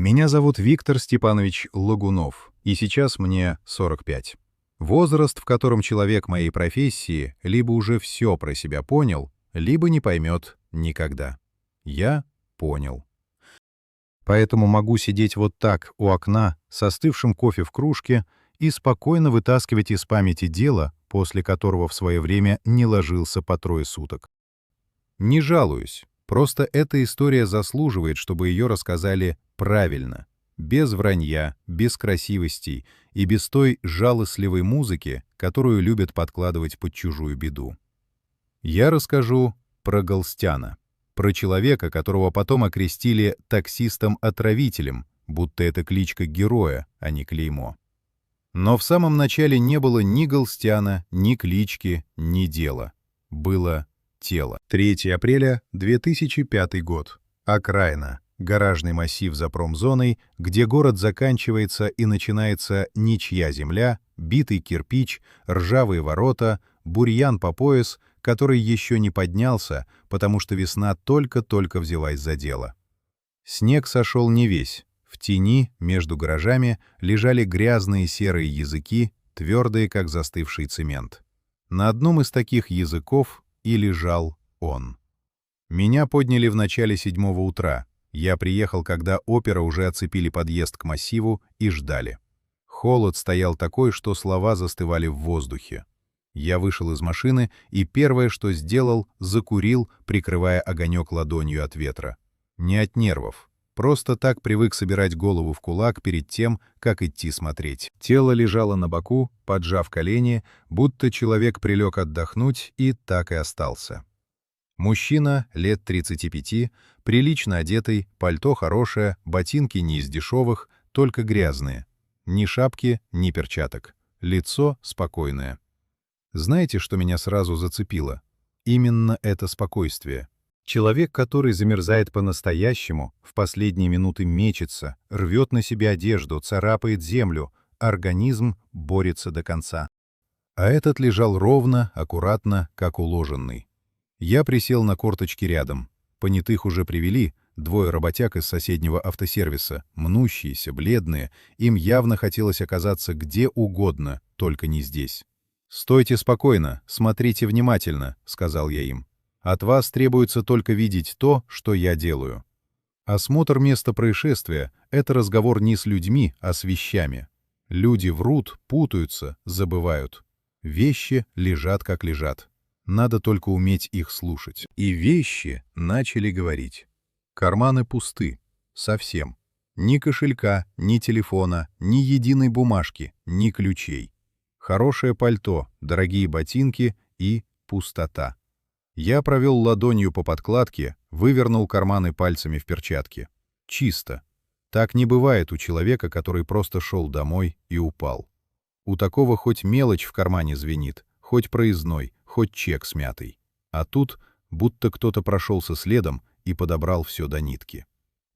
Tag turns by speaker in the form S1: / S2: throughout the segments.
S1: Меня зовут Виктор Степанович Лагунов, и сейчас мне 45. Возраст, в котором человек моей профессии либо уже все про себя понял, либо не поймет никогда. Я понял. Поэтому могу сидеть вот так у окна с остывшим кофе в кружке и спокойно вытаскивать из памяти дело, после которого в свое время не ложился по 3 суток. Не жалуюсь, просто эта история заслуживает, чтобы ее рассказали правильно, без вранья, без красивостей и без той жалостливой музыки, которую любят подкладывать под чужую беду. Я расскажу про Галстяна, про человека, которого потом окрестили таксистом-отравителем, будто это кличка героя, а не клеймо. Но в самом начале не было ни Галстяна, ни клички, ни дела. Было тело. 3 апреля 2005 год. Окраина. Гаражный массив за промзоной, где город заканчивается и начинается ничья земля, битый кирпич, ржавые ворота, бурьян по пояс, который еще не поднялся, потому что весна только-только взялась за дело. Снег сошел не весь. В тени между гаражами лежали грязные серые языки, твердые, как застывший цемент. На одном из таких языков и лежал он. Меня подняли в начале 7 утра. Я приехал, когда опера уже оцепили подъезд к массиву и ждали. Холод стоял такой, что слова застывали в воздухе. Я вышел из машины и первое, что сделал, закурил, прикрывая огонек ладонью от ветра. Не от нервов. Просто так привык собирать голову в кулак перед тем, как идти смотреть. Тело лежало на боку, поджав колени, будто человек прилег отдохнуть и так и остался. Мужчина, лет 35, прилично одетый, пальто хорошее, ботинки не из дешевых, только грязные. Ни шапки, ни перчаток. Лицо спокойное. Знаете, что меня сразу зацепило? Именно это спокойствие. Человек, который замерзает по-настоящему, в последние минуты мечется, рвет на себе одежду, царапает землю, организм борется до конца. А этот лежал ровно, аккуратно, как уложенный. Я присел на корточки рядом. Понятых уже привели, 2 работяг из соседнего автосервиса, мнущиеся, бледные, им явно хотелось оказаться где угодно, только не здесь. «Стойте спокойно, смотрите внимательно», — сказал я им. «От вас требуется только видеть то, что я делаю». Осмотр места происшествия — это разговор не с людьми, а с вещами. Люди врут, путаются, забывают. Вещи лежат как лежат. Надо только уметь их слушать. И вещи начали говорить. Карманы пусты. Совсем. Ни кошелька, ни телефона, ни единой бумажки, ни ключей. Хорошее пальто, дорогие ботинки и пустота. Я провел ладонью по подкладке, вывернул карманы пальцами в перчатке. Чисто. Так не бывает у человека, который просто шел домой и упал. У такого хоть мелочь в кармане звенит, хоть проездной, хоть чек смятый. А тут будто кто-то прошелся следом и подобрал все до нитки.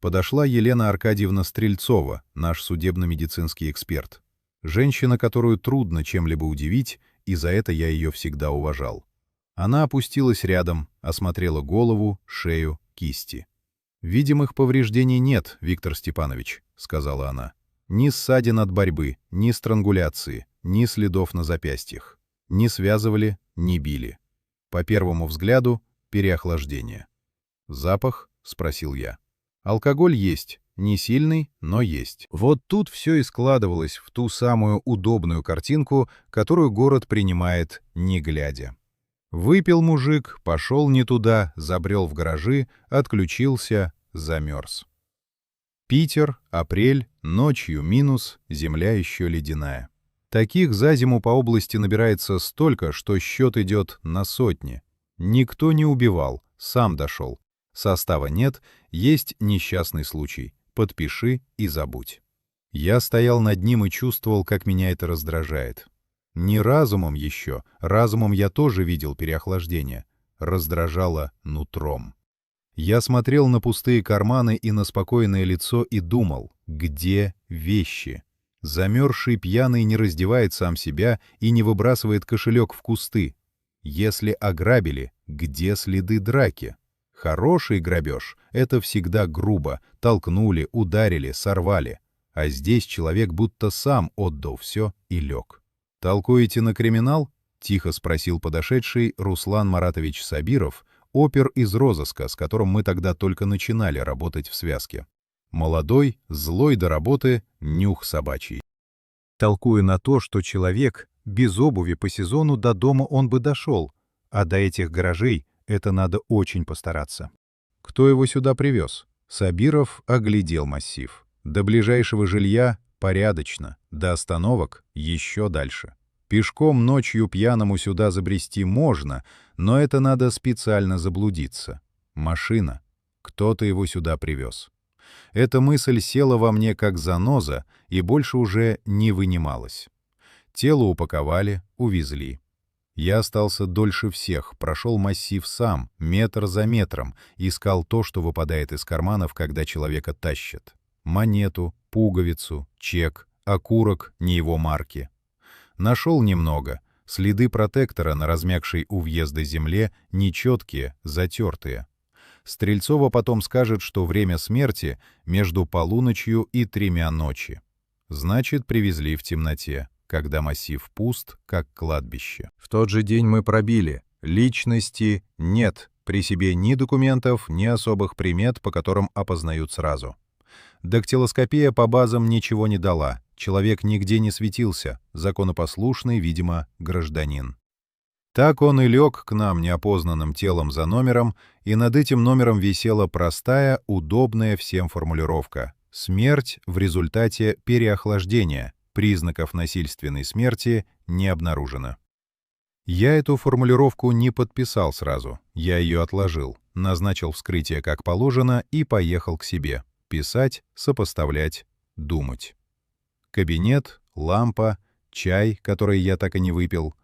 S1: Подошла Елена Аркадьевна Стрельцова, наш судебно-медицинский эксперт. Женщина, которую трудно чем-либо удивить, и за это я ее всегда уважал. Она опустилась рядом, осмотрела голову, шею, кисти. «Видимых повреждений нет, Виктор Степанович», — сказала она. «Ни ссадин от борьбы, ни странгуляции, ни следов на запястьях. Не связывали, не били. По первому взгляду — переохлаждение». «Запах?» — спросил я. «Алкоголь есть, не сильный, но есть». Вот тут все и складывалось в ту самую удобную картинку, которую город принимает, не глядя. Выпил мужик, пошел не туда, забрел в гаражи, отключился, замерз. Питер, апрель, ночью минус, земля еще ледяная. Таких за зиму по области набирается столько, что счет идет на сотни. Никто не убивал, сам дошел. Состава нет, есть несчастный случай. Подпиши и забудь. Я стоял над ним и чувствовал, как меня это раздражает. Не разумом еще, разумом я тоже видел переохлаждение. Раздражало нутром. Я смотрел на пустые карманы и на спокойное лицо и думал, где вещи? Замерзший пьяный не раздевает сам себя и не выбрасывает кошелек в кусты. Если ограбили, где следы драки? Хороший грабеж — это всегда грубо, толкнули, ударили, сорвали. А здесь человек будто сам отдал все и лег. «Толкуете на криминал?» — тихо спросил подошедший Руслан Маратович Сабиров, опер из розыска, с которым мы тогда только начинали работать в связке. Молодой, злой до работы, нюх собачий. Толкую на то, что человек без обуви по сезону до дома он бы дошел, а до этих гаражей это надо очень постараться. Кто его сюда привез? Сабиров оглядел массив. До ближайшего жилья порядочно, до остановок еще дальше. Пешком ночью пьяному сюда забрести можно, но это надо специально заблудиться. Машина. Кто-то его сюда привез. Эта мысль села во мне как заноза и больше уже не вынималась. Тело упаковали, увезли. Я остался дольше всех, прошел массив сам, метр за метром, искал то, что выпадает из карманов, когда человека тащат. Монету, пуговицу, чек, окурок не его марки. Нашел немного. Следы протектора на размягшей у въезда земле нечеткие, затертые. Стрельцова потом скажет, что время смерти между полуночью и 3 ночи. Значит, привезли в темноте, когда массив пуст, как кладбище. В тот же день мы пробили. Личности нет. При себе ни документов, ни особых примет, по которым опознают сразу. Дактилоскопия по базам ничего не дала. Человек нигде не светился. Законопослушный, видимо, гражданин. Так он и лег к нам неопознанным телом за номером, и над этим номером висела простая, удобная всем формулировка. Смерть в результате переохлаждения. Признаков насильственной смерти не обнаружено. Я эту формулировку не подписал сразу. Я ее отложил, назначил вскрытие как положено и поехал к себе. Писать, сопоставлять, думать. Кабинет, лампа, чай, который я так и не выпил.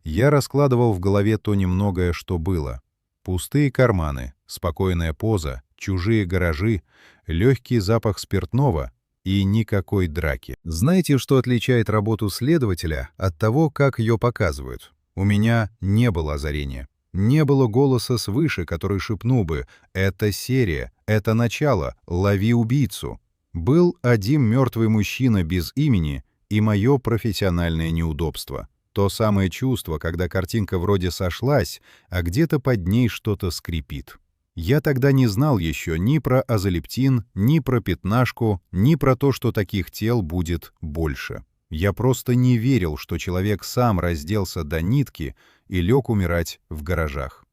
S1: Я раскладывал в голове то немногое, что было. Пустые карманы, спокойная поза, чужие гаражи, легкий запах спиртного и никакой драки. Знаете, что отличает работу следователя от того, как ее показывают? У меня не было озарения. Не было голоса свыше, который шепнул бы «это серия, это начало, лови убийцу». Был один мертвый мужчина без имени и мое профессиональное неудобство. То самое чувство, когда картинка вроде сошлась, а где-то под ней что-то скрипит. Я тогда не знал еще ни про азолептин, ни про пятнашку, ни про то, что таких тел будет больше. Я просто не верил, что человек сам разделся до нитки и лег умирать в гаражах.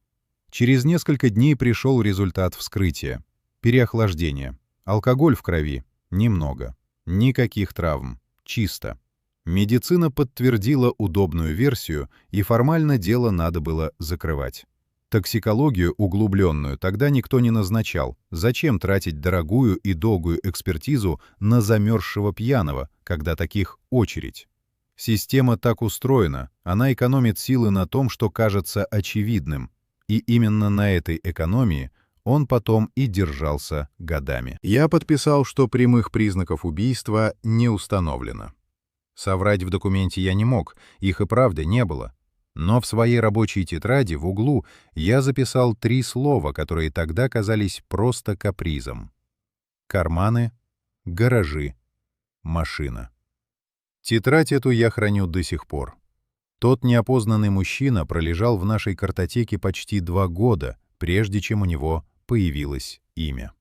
S1: Через несколько дней пришел результат вскрытия. Переохлаждение. Алкоголь в крови. Немного. Никаких травм. Чисто. Медицина подтвердила удобную версию, и формально дело надо было закрывать. Токсикологию углубленную тогда никто не назначал. Зачем тратить дорогую и долгую экспертизу на замерзшего пьяного, когда таких очередь? Система так устроена, она экономит силы на том, что кажется очевидным. И именно на этой экономии он потом и держался годами. Я подписал, что прямых признаков убийства не установлено. Соврать в документе я не мог, их и правда не было. Но в своей рабочей тетради в углу я записал 3 слова, которые тогда казались просто капризом. Карманы, гаражи, машина. Тетрадь эту я храню до сих пор. Тот неопознанный мужчина пролежал в нашей картотеке почти 2 года, прежде чем у него появилось имя.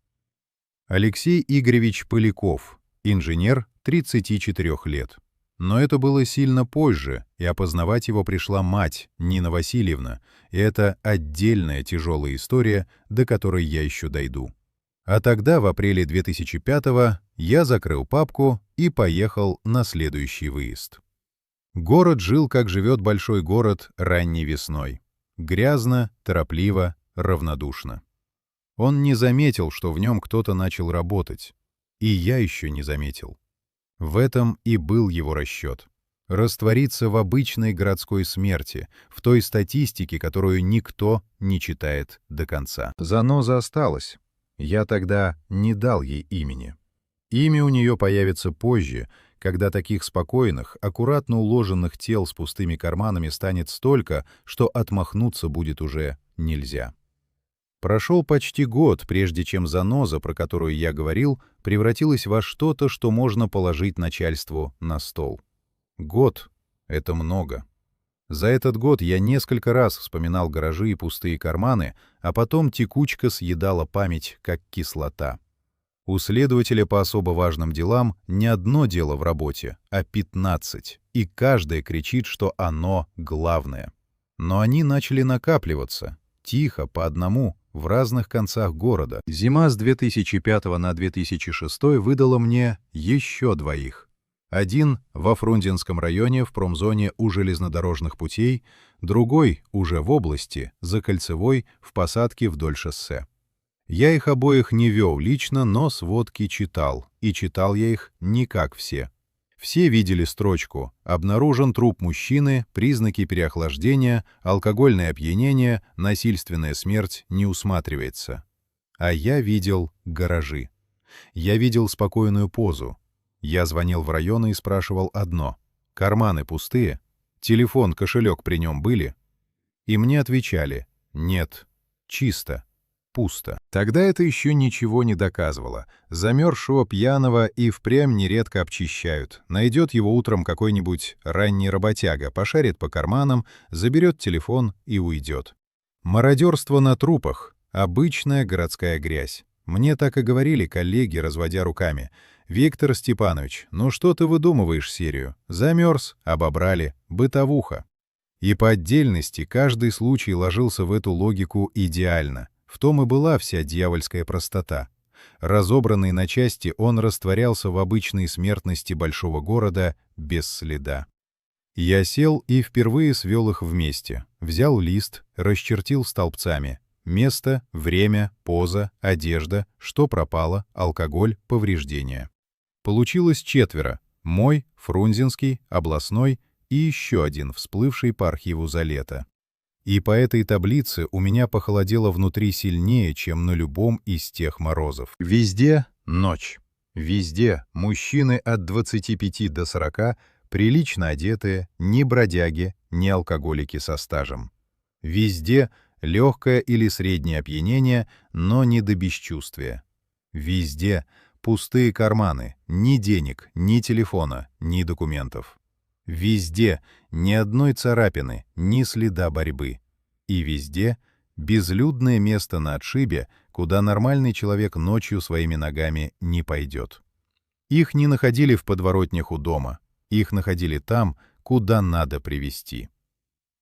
S1: Алексей Игоревич Поляков, инженер, 34 лет. Но это было сильно позже, и опознавать его пришла мать, Нина Васильевна, и это отдельная тяжелая история, до которой я еще дойду. А тогда, в апреле 2005-го, я закрыл папку и поехал на следующий выезд. Город жил, как живет большой город ранней весной. Грязно, торопливо, равнодушно. Он не заметил, что в нем кто-то начал работать. И я еще не заметил. В этом и был его расчет. Раствориться в обычной городской смерти, в той статистике, которую никто не читает до конца. Заноза осталась. Я тогда не дал ей имени. Имя у нее появится позже, когда таких спокойных, аккуратно уложенных тел с пустыми карманами станет столько, что отмахнуться будет уже нельзя. Прошел почти год, прежде чем заноза, про которую я говорил, превратилась во что-то, что можно положить начальству на стол. Год — это много. За этот год я несколько раз вспоминал гаражи и пустые карманы, а потом текучка съедала память, как кислота. У следователя по особо важным делам не одно дело в работе, а 15, и каждое кричит, что оно главное. Но они начали накапливаться, тихо, по одному, в разных концах города. Зима с 2005 на 2006 выдала мне еще двоих. Один во Фрунзенском районе в промзоне у железнодорожных путей, другой уже в области, за Кольцевой, в посадке вдоль шоссе. Я их обоих не вел лично, но сводки читал, и читал я их не как все. Все видели строчку «Обнаружен труп мужчины, признаки переохлаждения, алкогольное опьянение, насильственная смерть не усматривается». А я видел гаражи. Я видел спокойную позу. Я звонил в район и спрашивал одно: карманы пустые? Телефон, кошелек при нем были? И мне отвечали: нет, чисто. Пусто. Тогда это еще ничего не доказывало. Замерзшего пьяного и впрямь нередко обчищают. Найдет его утром какой-нибудь ранний работяга, пошарит по карманам, заберет телефон и уйдет. Мародерство на трупах — обычная городская грязь. Мне так и говорили коллеги, разводя руками: «Виктор Степанович, ну что ты выдумываешь серию? Замерз, обобрали, бытовуха». И по отдельности каждый случай ложился в эту логику идеально. В том и была вся дьявольская простота. Разобранный на части, он растворялся в обычной смертности большого города без следа. Я сел и впервые свел их вместе. Взял лист, расчертил столбцами. Место, время, поза, одежда, что пропало, алкоголь, повреждения. Получилось 4. Мой, Фрунзенский, областной и еще один, всплывший по архиву за лето. И по этой таблице у меня похолодело внутри сильнее, чем на любом из тех морозов. Везде ночь. Везде мужчины от 25 до 40, прилично одетые, ни бродяги, ни алкоголики со стажем. Везде легкое или среднее опьянение, но не до бесчувствия. Везде пустые карманы, ни денег, ни телефона, ни документов. Везде ни одной царапины, ни следа борьбы. И везде безлюдное место на отшибе, куда нормальный человек ночью своими ногами не пойдет. Их не находили в подворотнях у дома, их находили там, куда надо привезти.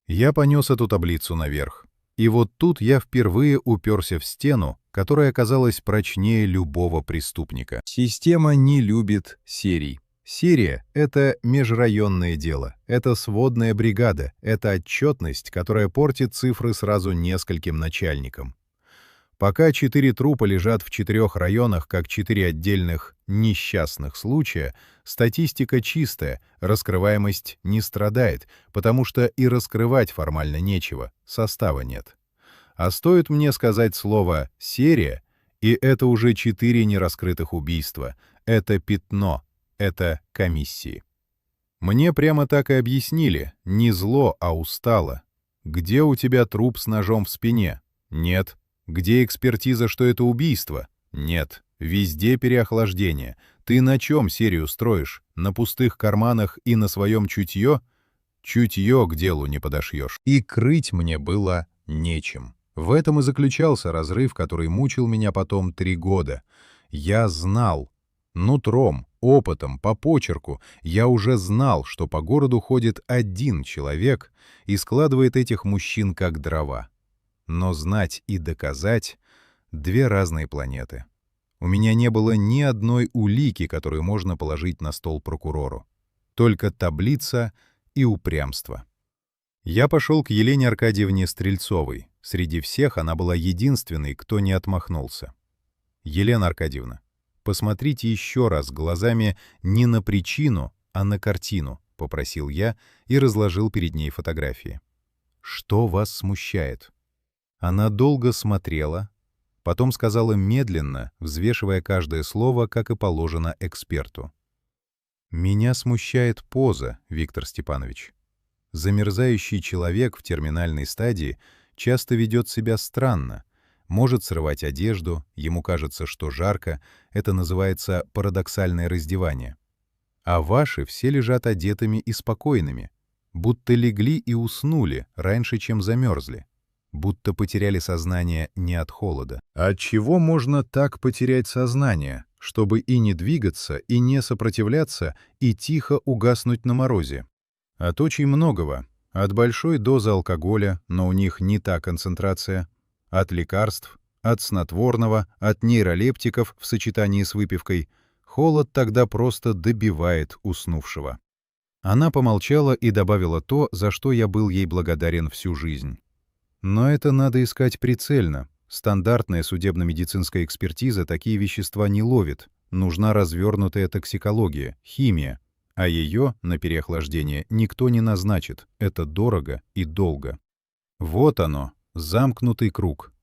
S1: Я понес эту таблицу наверх. И вот тут я впервые уперся в стену, которая оказалась прочнее любого преступника. Система не любит серий. Серия — это межрайонное дело, это сводная бригада, это отчетность, которая портит цифры сразу нескольким начальникам. Пока 4 трупа лежат в 4 районах, как 4 отдельных несчастных случая, статистика чистая, раскрываемость не страдает, потому что и раскрывать формально нечего, состава нет. А стоит мне сказать слово «серия», и это уже 4 нераскрытых убийства, это пятно. Это комиссии. Мне прямо так и объяснили, не зло, а устало. Где у тебя труп с ножом в спине? Нет. Где экспертиза, что это убийство? Нет. Везде переохлаждение. Ты на чем серию строишь? На пустых карманах и на своем чутье? Чутье к делу не подошьешь. И крыть мне было нечем. В этом и заключался разрыв, который мучил меня потом 3 года. Я знал. Нутром, опытом, по почерку я уже знал, что по городу ходит один человек и складывает этих мужчин как дрова. Но знать и доказать — 2 разные планеты. У меня не было ни одной улики, которую можно положить на стол прокурору. Только таблица и упрямство. Я пошел к Елене Аркадьевне Стрельцовой. Среди всех она была единственной, кто не отмахнулся. «Елена Аркадьевна, посмотрите еще раз глазами не на причину, а на картину», — попросил я и разложил перед ней фотографии. «Что вас смущает?» Она долго смотрела, потом сказала медленно, взвешивая каждое слово, как и положено эксперту. «Меня смущает поза, Виктор Степанович. Замерзающий человек в терминальной стадии часто ведет себя странно. Может срывать одежду, ему кажется, что жарко, это называется парадоксальное раздевание. А ваши все лежат одетыми и спокойными, будто легли и уснули раньше, чем замерзли, будто потеряли сознание не от холода. А от чего можно так потерять сознание, чтобы и не двигаться, и не сопротивляться, и тихо угаснуть на морозе? От очень многого. От большой дозы алкоголя, но у них не та концентрация, от лекарств, от снотворного, от нейролептиков в сочетании с выпивкой. Холод тогда просто добивает уснувшего. Она помолчала и добавила то, за что я был ей благодарен всю жизнь. Но это надо искать прицельно. Стандартная судебно-медицинская экспертиза такие вещества не ловит. Нужна развернутая токсикология, химия. А ее на переохлаждение никто не назначит. Это дорого и долго. Вот оно, замкнутый круг.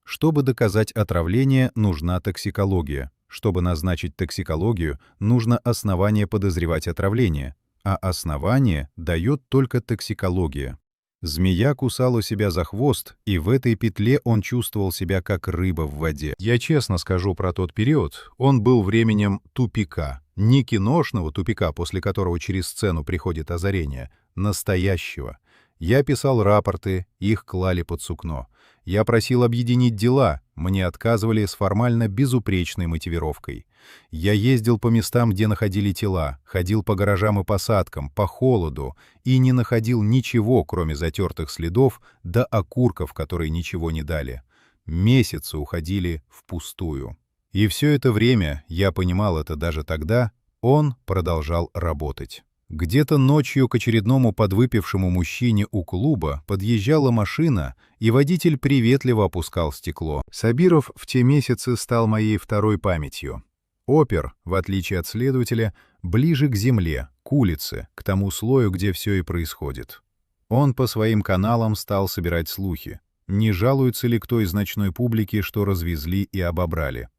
S1: Чтобы доказать отравление, нужна токсикология. Чтобы назначить токсикологию, нужно основание подозревать отравление. А основание дает только токсикология. Змея кусала себя за хвост, и в этой петле он чувствовал себя как рыба в воде. Я честно скажу про тот период, он был временем тупика. Не киношного тупика, после которого через сцену приходит озарение, настоящего. Я писал рапорты, их клали под сукно. Я просил объединить дела, мне отказывали с формально безупречной мотивировкой. Я ездил по местам, где находили тела, ходил по гаражам и посадкам, по холоду, и не находил ничего, кроме затертых следов да окурков, которые ничего не дали. Месяцы уходили впустую. И все это время, я понимал это даже тогда, он продолжал работать. Где-то ночью к очередному подвыпившему мужчине у клуба подъезжала машина, и водитель приветливо опускал стекло. Сабиров в те месяцы стал моей второй памятью. Опер, в отличие от следователя, ближе к земле, к улице, к тому слою, где все и происходит. Он по своим каналам стал собирать слухи. Не жалуется ли кто из ночной публики, что развезли и обобрали?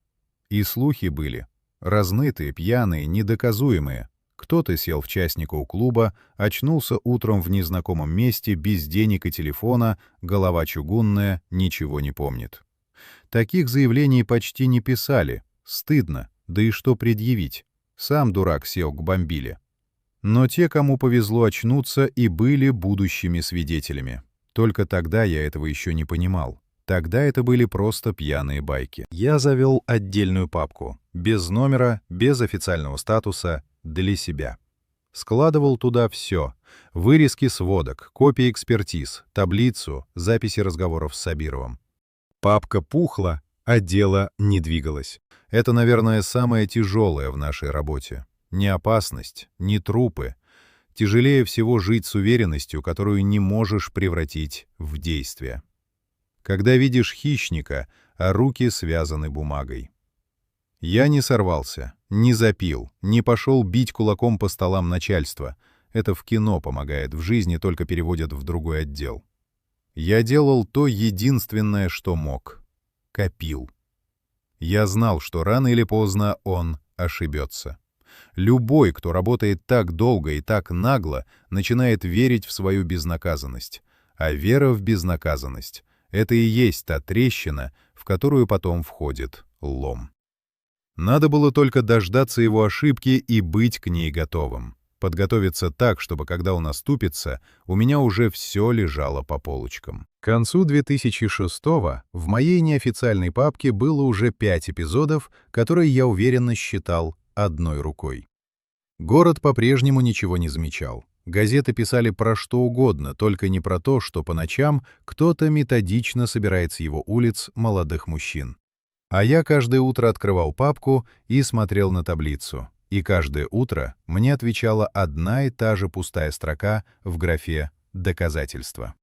S1: И слухи были разнытые, пьяные, недоказуемые. Кто-то сел в частника у клуба, очнулся утром в незнакомом месте, без денег и телефона, голова чугунная, ничего не помнит. Таких заявлений почти не писали. Стыдно, да и что предъявить? Сам дурак сел к бомбиле. Но те, кому повезло очнуться, и были будущими свидетелями. Только тогда я этого еще не понимал. Тогда это были просто пьяные байки. Я завел отдельную папку, без номера, без официального статуса, для себя. Складывал туда все: вырезки сводок, копии экспертиз, таблицу, записи разговоров с Сабировым. Папка пухла, а дело не двигалось. Это, наверное, самое тяжелое в нашей работе. Не опасность, не трупы. Тяжелее всего жить с уверенностью, которую не можешь превратить в действие. Когда видишь хищника, а руки связаны бумагой. Я не сорвался, не запил, не пошел бить кулаком по столам начальства. Это в кино помогает, в жизни только переводят в другой отдел. Я делал то единственное, что мог. Копил. Я знал, что рано или поздно он ошибется. Любой, кто работает так долго и так нагло, начинает верить в свою безнаказанность. А вера в безнаказанность — это и есть та трещина, в которую потом входит лом. Надо было только дождаться его ошибки и быть к ней готовым. Подготовиться так, чтобы когда он оступится, у меня уже все лежало по полочкам. К концу 2006-го в моей неофициальной папке было уже 5 эпизодов, которые я уверенно считал одной рукой. Город по-прежнему ничего не замечал. Газеты писали про что угодно, только не про то, что по ночам кто-то методично собирает с его улиц молодых мужчин. А я каждое утро открывал папку и смотрел на таблицу. И каждое утро мне отвечала одна и та же пустая строка в графе «Доказательства».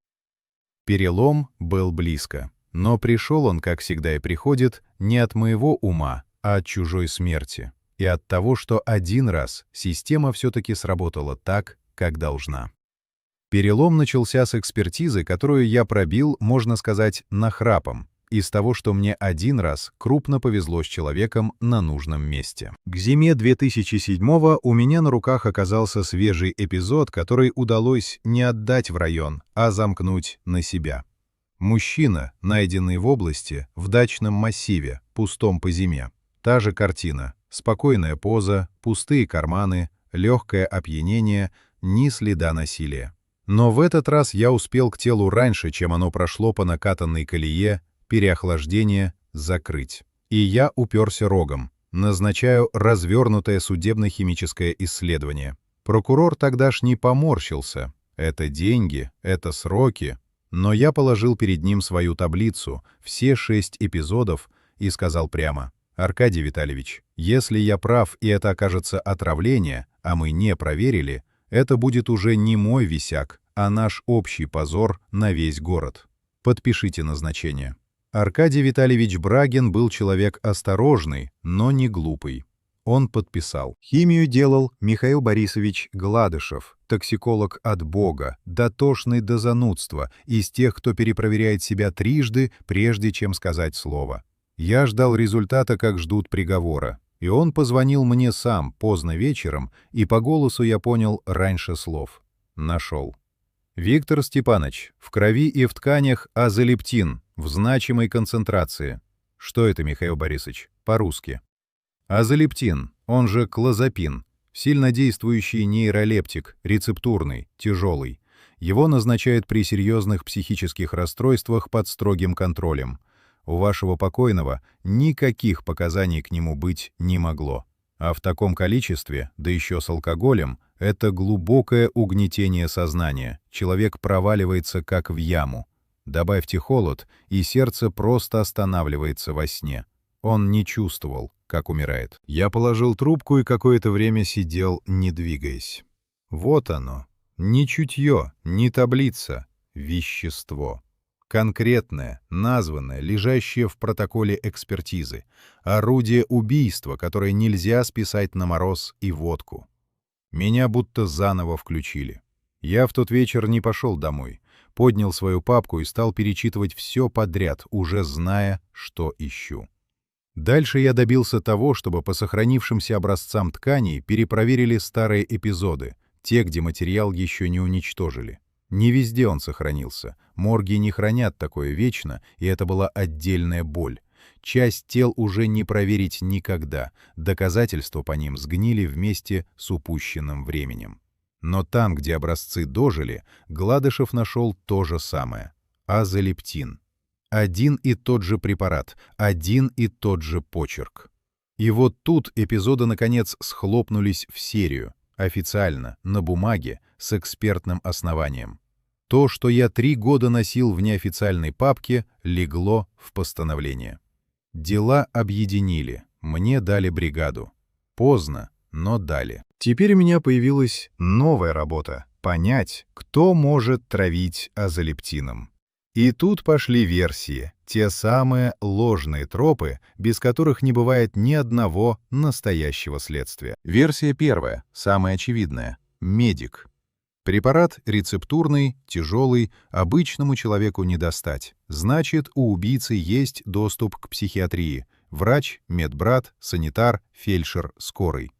S1: Перелом был близко, но пришел он, как всегда и приходит, не от моего ума, а от чужой смерти. И от того, что один раз система все-таки сработала так, как должна. Перелом начался с экспертизы, которую я пробил, можно сказать, нахрапом, из того, что мне один раз крупно повезло с человеком на нужном месте. К зиме 2007-го у меня на руках оказался свежий эпизод, который удалось не отдать в район, а замкнуть на себя. Мужчина, найденный в области, в дачном массиве, пустом по зиме. Та же картина. Спокойная поза, пустые карманы, легкое опьянение, ни следа насилия. Но в этот раз я успел к телу раньше, чем оно прошло по накатанной колее, переохлаждение, закрыть. И я уперся рогом. Назначаю развернутое судебно-химическое исследование. Прокурор тогдашний поморщился. Это деньги, это сроки. Но я положил перед ним свою таблицу, все 6 эпизодов, и сказал прямо: «Аркадий Витальевич, если я прав и это окажется отравление, а мы не проверили, это будет уже не мой висяк, а наш общий позор на весь город. Подпишите назначение». Аркадий Витальевич Брагин был человек осторожный, но не глупый. Он подписал. Химию делал Михаил Борисович Гладышев, токсиколог от Бога, дотошный до занудства, из тех, кто перепроверяет себя трижды, прежде чем сказать слово. Я ждал результата, как ждут приговора. И он позвонил мне сам, поздно вечером, и по голосу я понял раньше слов. Нашел. «Виктор Степанович, в крови и в тканях азолептин, в значимой концентрации». Что это, Михаил Борисович? По-русски. Азолептин, он же клозапин, сильнодействующий нейролептик, рецептурный, тяжелый. Его назначают при серьезных психических расстройствах под строгим контролем. У вашего покойного никаких показаний к нему быть не могло. А в таком количестве, да еще с алкоголем, это глубокое угнетение сознания. Человек проваливается как в яму. Добавьте холод, и сердце просто останавливается во сне. Он не чувствовал, как умирает. Я положил трубку и какое-то время сидел, не двигаясь. Вот оно. Не чутье, не таблица. Вещество. Конкретное, названное, лежащее в протоколе экспертизы. Орудие убийства, которое нельзя списать на мороз и водку. Меня будто заново включили. Я в тот вечер не пошел домой. Поднял свою папку и стал перечитывать все подряд, уже зная, что ищу. Дальше я добился того, чтобы по сохранившимся образцам тканей перепроверили старые эпизоды, те, где материал еще не уничтожили. Не везде он сохранился. Морги не хранят такое вечно, и это была отдельная боль. Часть тел уже не проверить никогда, доказательства по ним сгнили вместе с упущенным временем. Но там, где образцы дожили, Гладышев нашел то же самое — азолептин. Один и тот же препарат, один и тот же почерк. И вот тут эпизоды, наконец, схлопнулись в серию, официально, на бумаге, с экспертным основанием. То, что я 3 года носил в неофициальной папке, легло в постановление. Дела объединили, мне дали бригаду. Поздно, но дали. Теперь у меня появилась новая работа — понять, кто может травить азолептином. И тут пошли версии, те самые ложные тропы, без которых не бывает ни одного настоящего следствия. Версия первая, самая очевидная — медик. Препарат рецептурный, тяжелый, обычному человеку не достать. Значит, у убийцы есть доступ к психиатрии. Врач, медбрат, санитар, фельдшер, скорый.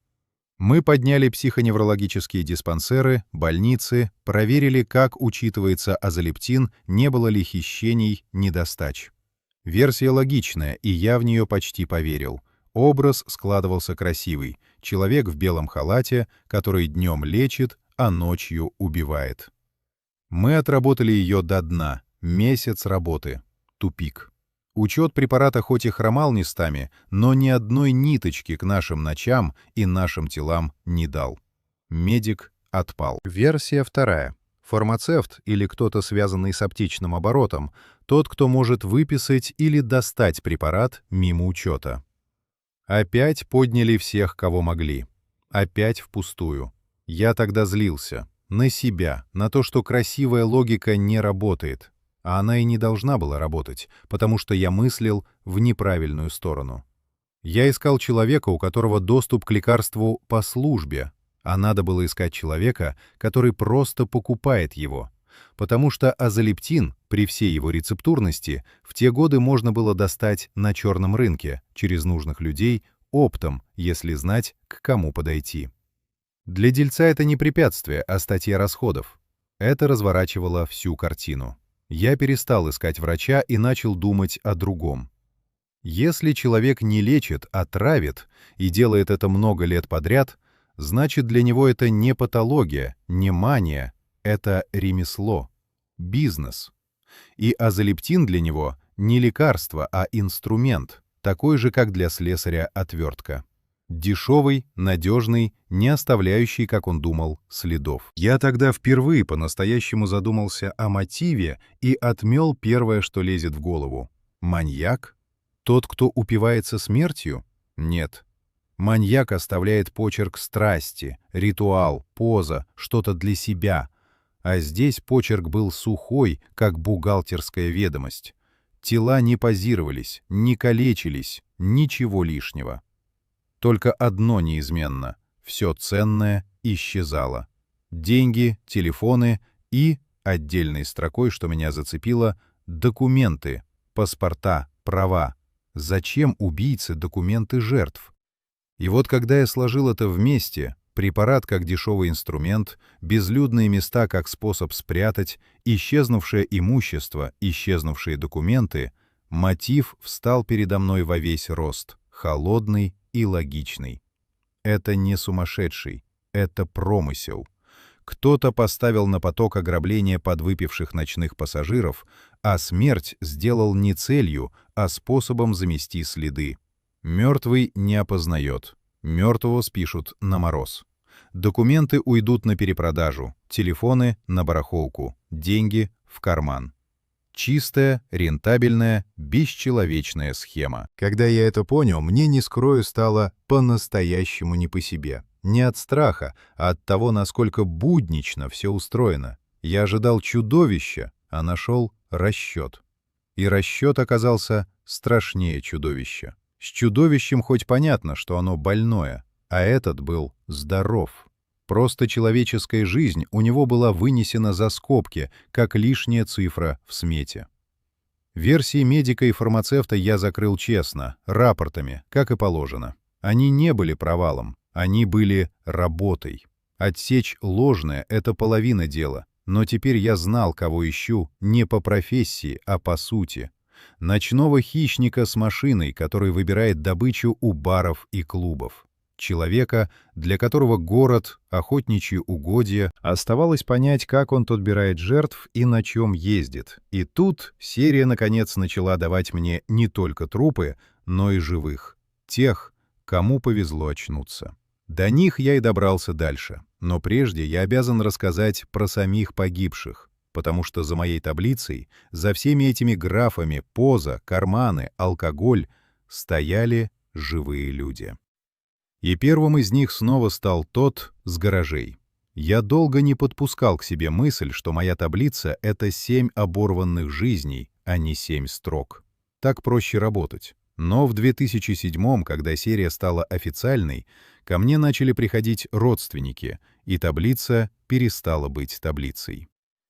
S1: Мы подняли психоневрологические диспансеры, больницы, проверили, как учитывается азолептин, не было ли хищений, недостач. Версия логичная, и я в нее почти поверил. Образ складывался красивый. Человек в белом халате, который днем лечит, а ночью убивает. Мы отработали ее до дна. Месяц работы. Тупик. Учет препарата хоть и хромал местами, но ни одной ниточки к нашим ночам и нашим телам не дал. Медик отпал. Версия вторая. Фармацевт или кто-то, связанный с аптечным оборотом, тот, кто может выписать или достать препарат мимо учета. Опять подняли всех, кого могли. Опять впустую. Я тогда злился. На себя, на то, что красивая логика не работает. А она и не должна была работать, потому что я мыслил в неправильную сторону. Я искал человека, у которого доступ к лекарству по службе, а надо было искать человека, который просто покупает его. Потому что азолептин, при всей его рецептурности, в те годы можно было достать на черном рынке, через нужных людей, оптом, если знать, к кому подойти. Для дельца это не препятствие, а статья расходов. Это разворачивало всю картину. Я перестал искать врача и начал думать о другом. Если человек не лечит, а травит, и делает это много лет подряд, значит, для него это не патология, не мания, это ремесло, бизнес. И азолептин для него не лекарство, а инструмент, такой же, как для слесаря отвертка. Дешевый, надежный, не оставляющий, как он думал, следов. Я тогда впервые по-настоящему задумался о мотиве и отмел первое, что лезет в голову. Маньяк? Тот, кто упивается смертью? Нет. Маньяк оставляет почерк страсти, ритуал, поза, что-то для себя. А здесь почерк был сухой, как бухгалтерская ведомость. Тела не позировались, не калечились, ничего лишнего. Только одно неизменно — все ценное исчезало. Деньги, телефоны и, отдельной строкой, что меня зацепило, документы, паспорта, права. Зачем убийце документы жертв? И вот когда я сложил это вместе, препарат как дешевый инструмент, безлюдные места как способ спрятать, исчезнувшее имущество, исчезнувшие документы, мотив встал передо мной во весь рост, холодный и логичный. Это не сумасшедший, это промысел. Кто-то поставил на поток ограбления подвыпивших ночных пассажиров, а смерть сделал не целью, а способом замести следы. Мертвый не опознает, мертвого спишут на мороз. Документы уйдут на перепродажу, телефоны — на барахолку, деньги — в карман. Чистая, рентабельная, бесчеловечная схема. Когда я это понял, мне, не скрою, стало по-настоящему не по себе. Не от страха, а от того, насколько буднично все устроено. Я ожидал чудовища, а нашел расчет. И расчет оказался страшнее чудовища. С чудовищем хоть понятно, что оно больное, а этот был здоров. Просто человеческая жизнь у него была вынесена за скобки, как лишняя цифра в смете. Версии медика и фармацевта я закрыл честно, рапортами, как и положено. Они не были провалом, они были работой. Отсечь ложное — это половина дела, но теперь я знал, кого ищу, не по профессии, а по сути. Ночного хищника с машиной, который выбирает добычу у баров и клубов. Человека, для которого город, охотничьи угодья, оставалось понять, как он отбирает жертв и на чем ездит. И тут серия, наконец, начала давать мне не только трупы, но и живых. Тех, кому повезло очнуться. До них я и добрался дальше. Но прежде я обязан рассказать про самих погибших, потому что за моей таблицей, за всеми этими графами, поза, карманы, алкоголь, стояли живые люди. И первым из них снова стал тот с гаражей. Я долго не подпускал к себе мысль, что моя таблица — это 7 оборванных жизней, а не 7 строк. Так проще работать. Но в 2007-м, когда серия стала официальной, ко мне начали приходить родственники, и таблица перестала быть таблицей.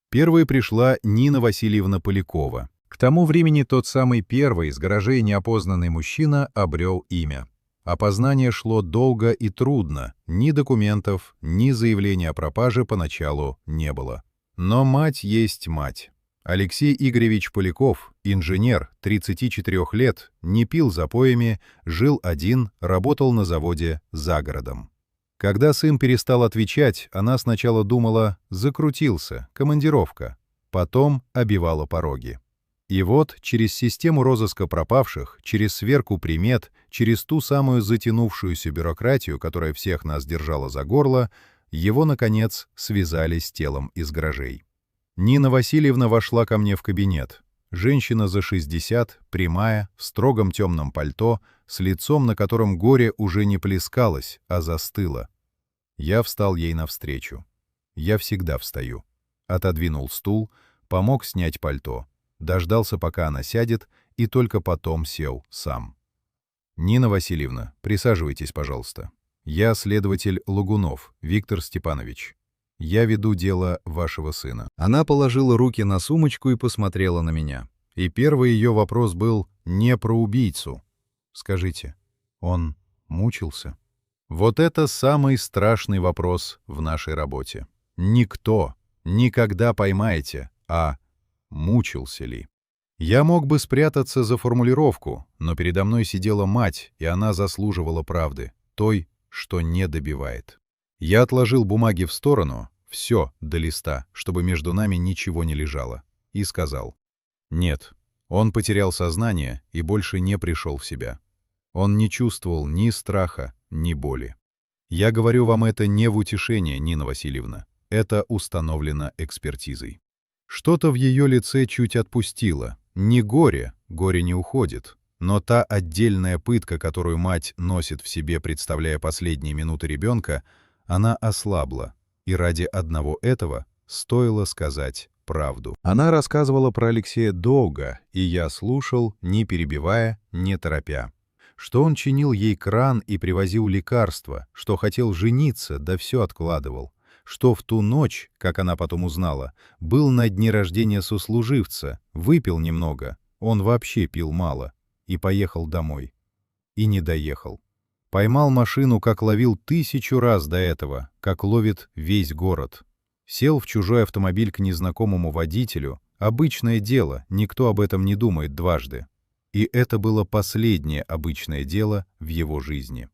S1: Первой пришла Нина Васильевна Полякова. К тому времени тот самый первый из гаражей неопознанный мужчина обрел имя. Опознание шло долго и трудно, ни документов, ни заявления о пропаже поначалу не было. Но мать есть мать. Алексей Игоревич Поляков, инженер, 34 лет, не пил запоями, жил один, работал на заводе за городом. Когда сын перестал отвечать, она сначала думала «закрутился, командировка», потом обивала пороги. И вот через систему розыска пропавших, через сверку примет, через ту самую затянувшуюся бюрократию, которая всех нас держала за горло, его, наконец, связали с телом из гаражей. Нина Васильевна вошла ко мне в кабинет. Женщина за 60, прямая, в строгом темном пальто, с лицом, на котором горе уже не плескалось, а застыло. Я встал ей навстречу. Я всегда встаю. Отодвинул стул, помог снять пальто. Дождался, пока она сядет, и только потом сел сам. «Нина Васильевна, присаживайтесь, пожалуйста. Я следователь Логунов, Виктор Степанович. Я веду дело вашего сына». Она положила руки на сумочку и посмотрела на меня. И первый ее вопрос был не про убийцу. «Скажите, он мучился?» Вот это самый страшный вопрос в нашей работе. Никто, никогда поймаете, а Мучился ли? Я мог бы спрятаться за формулировку, но передо мной сидела мать, и она заслуживала правды, той, что не добивает. Я отложил бумаги в сторону, все до листа, чтобы между нами ничего не лежало, и сказал: «Нет». Он потерял сознание и больше не пришел в себя. Он не чувствовал ни страха, ни боли. Я говорю вам это не в утешение, Нина Васильевна. Это установлено экспертизой. Что-то в ее лице чуть отпустило. Не горе, горе не уходит, но та отдельная пытка, которую мать носит в себе, представляя последние минуты ребенка, она ослабла, и ради одного этого стоило сказать правду. Она рассказывала про Алексея долго, и я слушал, не перебивая, не торопя. Что он чинил ей кран и привозил лекарства, что хотел жениться, да все откладывал. Что в ту ночь, как она потом узнала, был на дне рождения сослуживца, выпил немного, он вообще пил мало, и поехал домой. И не доехал. Поймал машину, как ловил 1000 раз до этого, как ловит весь город. Сел в чужой автомобиль к незнакомому водителю. Обычное дело, никто об этом не думает дважды. И это было последнее обычное дело в его жизни.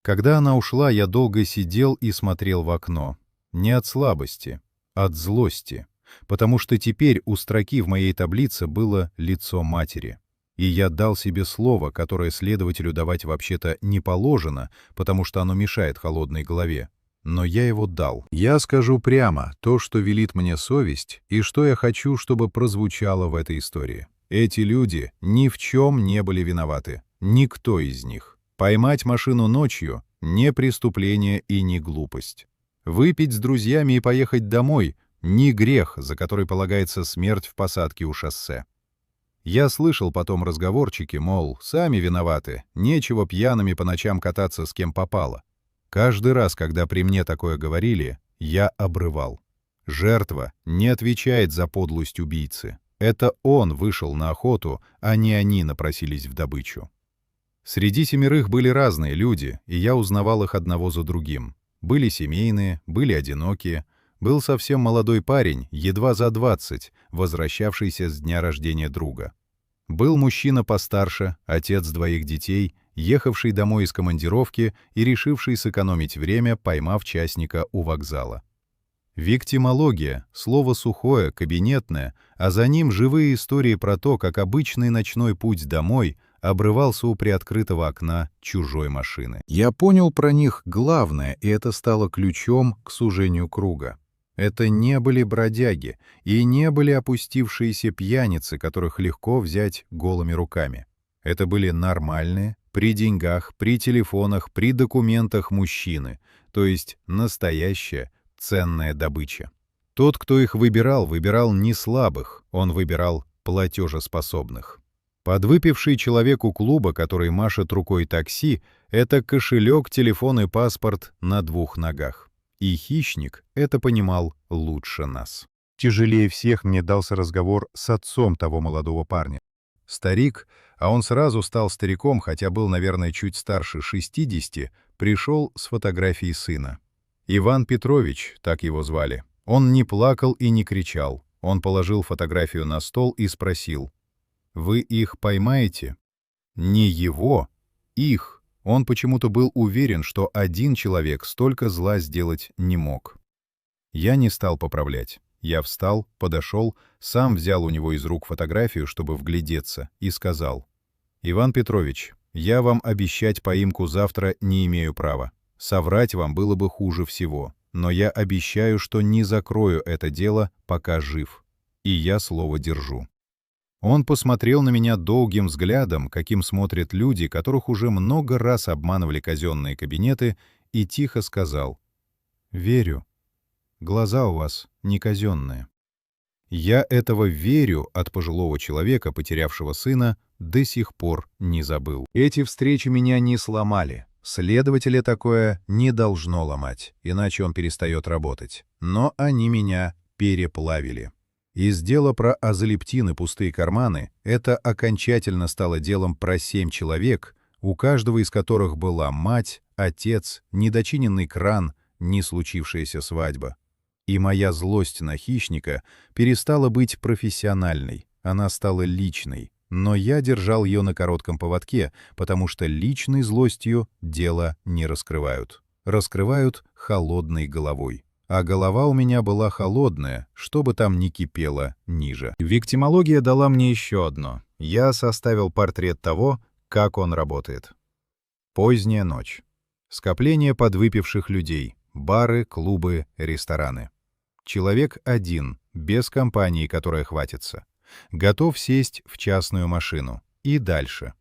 S1: Когда она ушла, я долго сидел и смотрел в окно. Не от слабости, от злости, потому что теперь у строки в моей таблице было лицо матери. И я дал себе слово, которое следователю давать вообще-то не положено, потому что оно мешает холодной голове. Но я его дал. Я скажу прямо то, что велит мне совесть, и что я хочу, чтобы прозвучало в этой истории. Эти люди ни в чем не были виноваты. Никто из них. Поймать машину ночью — не преступление и не глупость. Выпить с друзьями и поехать домой — не грех, за который полагается смерть в посадке у шоссе. Я слышал потом разговорчики, мол, сами виноваты, нечего пьяными по ночам кататься с кем попало. Каждый раз, когда при мне такое говорили, я обрывал. Жертва не отвечает за подлость убийцы. Это он вышел на охоту, а не они напросились в добычу. Среди 7 были разные люди, и я узнавал их одного за другим. Были семейные, были одинокие. Был совсем молодой парень, едва за 20, возвращавшийся с дня рождения друга. Был мужчина постарше, отец 2 детей, ехавший домой из командировки и решивший сэкономить время, поймав частника у вокзала. Виктимология — слово сухое, кабинетное, а за ним живые истории про то, как обычный ночной путь домой обрывался у приоткрытого окна чужой машины. Я понял про них главное, и это стало ключом к сужению круга. Это не были бродяги и не были опустившиеся пьяницы, которых легко взять голыми руками. Это были нормальные, при деньгах, при телефонах, при документах мужчины, то есть настоящая ценная добыча. Тот, кто их выбирал, выбирал не слабых, он выбирал платежеспособных. Подвыпивший человек у клуба, который машет рукой такси, это кошелек, телефон и паспорт на 2 ногах. И хищник это понимал лучше нас. Тяжелее всех мне дался разговор с отцом того молодого парня. Старик, а он сразу стал стариком, хотя был, наверное, чуть старше 60, пришел с фотографией сына. Иван Петрович, так его звали. Он не плакал и не кричал. Он положил фотографию на стол и спросил: «Вы их поймаете?» Не его, их. Он почему-то был уверен, что один человек столько зла сделать не мог. Я не стал поправлять. Я встал, подошел, сам взял у него из рук фотографию, чтобы вглядеться, и сказал: «Иван Петрович, я вам обещать поимку завтра не имею права. Соврать вам было бы хуже всего, но я обещаю, что не закрою это дело, пока жив. И я слово держу». Он посмотрел на меня долгим взглядом, каким смотрят люди, которых уже много раз обманывали казенные кабинеты, и тихо сказал: «Верю. Глаза у вас не казенные». Я этого «верю» от пожилого человека, потерявшего сына, до сих пор не забыл. Эти встречи меня не сломали. Следователя такое не должно ломать, иначе он перестает работать. Но они меня переплавили. Из дела про азолептин и пустые карманы это окончательно стало делом про 7 человек, у каждого из которых была мать, отец, недочиненный кран, не случившаяся свадьба. И моя злость на хищника перестала быть профессиональной, она стала личной. Но я держал ее на коротком поводке, потому что личной злостью дело не раскрывают. Раскрывают холодной головой. А голова у меня была холодная, что бы там ни кипело ниже. Виктимология дала мне еще одно. Я составил портрет того, как он работает. Поздняя ночь. Скопление подвыпивших людей. Бары, клубы, рестораны. Человек один, без компании, которая хватится. Готов сесть в частную машину. И дальше.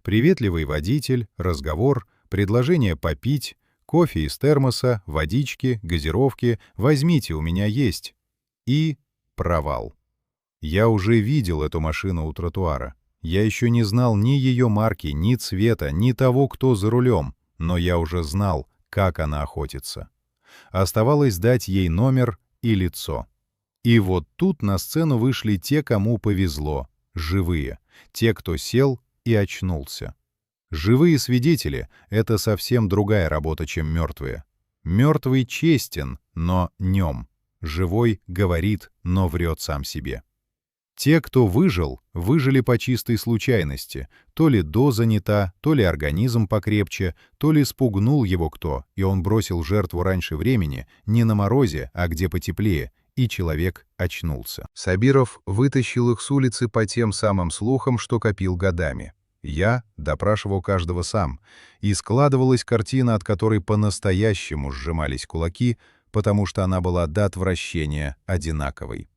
S1: Приветливый водитель, разговор, предложение попить, кофе из термоса, водички, газировки, возьмите, у меня есть. И провал. Я уже видел эту машину у тротуара. Я еще не знал ни ее марки, ни цвета, ни того, кто за рулем, но я уже знал, как она охотится. Оставалось дать ей номер и лицо. И вот тут на сцену вышли те, кому повезло, живые, те, кто сел и очнулся. Живые свидетели — это совсем другая работа, чем мертвые. Мертвый честен, но нем. Живой говорит, но врет сам себе. Те, кто выжил, выжили по чистой случайности. То ли доза не та, то ли организм покрепче, то ли спугнул его кто, и он бросил жертву раньше времени, не на морозе, а где потеплее, и человек очнулся. Сабиров вытащил их с улицы по тем самым слухам, что копил годами. Я допрашивал каждого сам, и складывалась картина, от которой по-настоящему сжимались кулаки, потому что она была до отвращения одинаковой.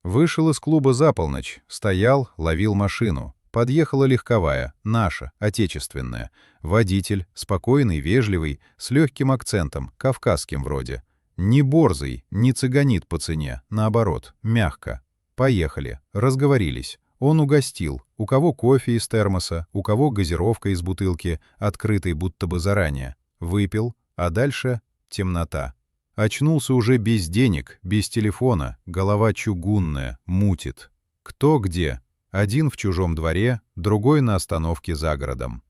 S1: Вышел из клуба за полночь, стоял, ловил машину. Подъехала легковая, наша, отечественная. Водитель, спокойный, вежливый, с легким акцентом, кавказским вроде. Не борзый, не цыганит по цене, наоборот, мягко. Поехали, разговорились. Он угостил, у кого кофе из термоса, у кого газировка из бутылки, открытой будто бы заранее. Выпил, а дальше темнота. Очнулся уже без денег, без телефона, голова чугунная, мутит. Кто где? Один в чужом дворе, другой на остановке за городом.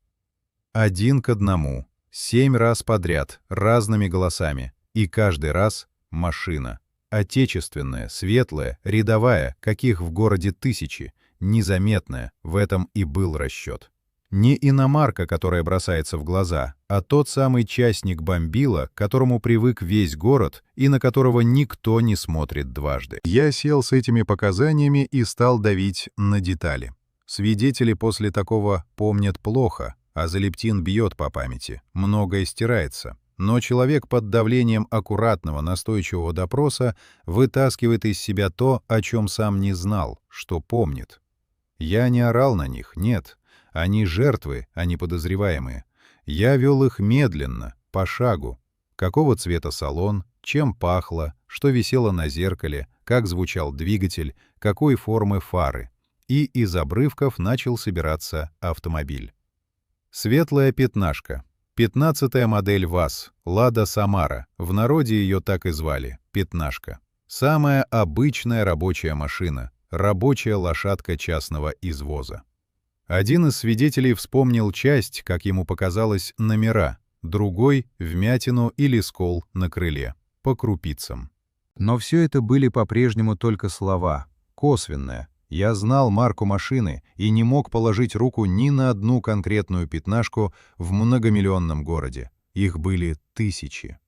S1: Один к одному, 7 раз подряд, разными голосами. И каждый раз машина. Отечественная, светлая, рядовая, каких в городе тысячи, незаметная, в этом и был расчет. Не иномарка, которая бросается в глаза, а тот самый частник бомбила, к которому привык весь город и на которого никто не смотрит дважды. Я сел с этими показаниями и стал давить на детали. Свидетели после такого помнят плохо, а Залептин бьет по памяти, многое стирается. Но человек под давлением аккуратного, настойчивого допроса вытаскивает из себя то, о чем сам не знал, что помнит. Я не орал на них, нет. Они жертвы, а не подозреваемые. Я вел их медленно, по шагу. Какого цвета салон, чем пахло, что висело на зеркале, как звучал двигатель, какой формы фары. И из обрывков начал собираться автомобиль. Светлая пятнашка. 15-я модель ВАЗ, Лада Самара, в народе ее так и звали, пятнашка. Самая обычная рабочая машина, рабочая лошадка частного извоза. Один из свидетелей вспомнил часть, как ему показалось, номера, другой — вмятину или скол на крыле, по крупицам. Но все это были по-прежнему только слова, косвенное. Я знал марку машины и не мог положить руку ни на одну конкретную пятнашку в многомиллионном городе. Их были тысячи.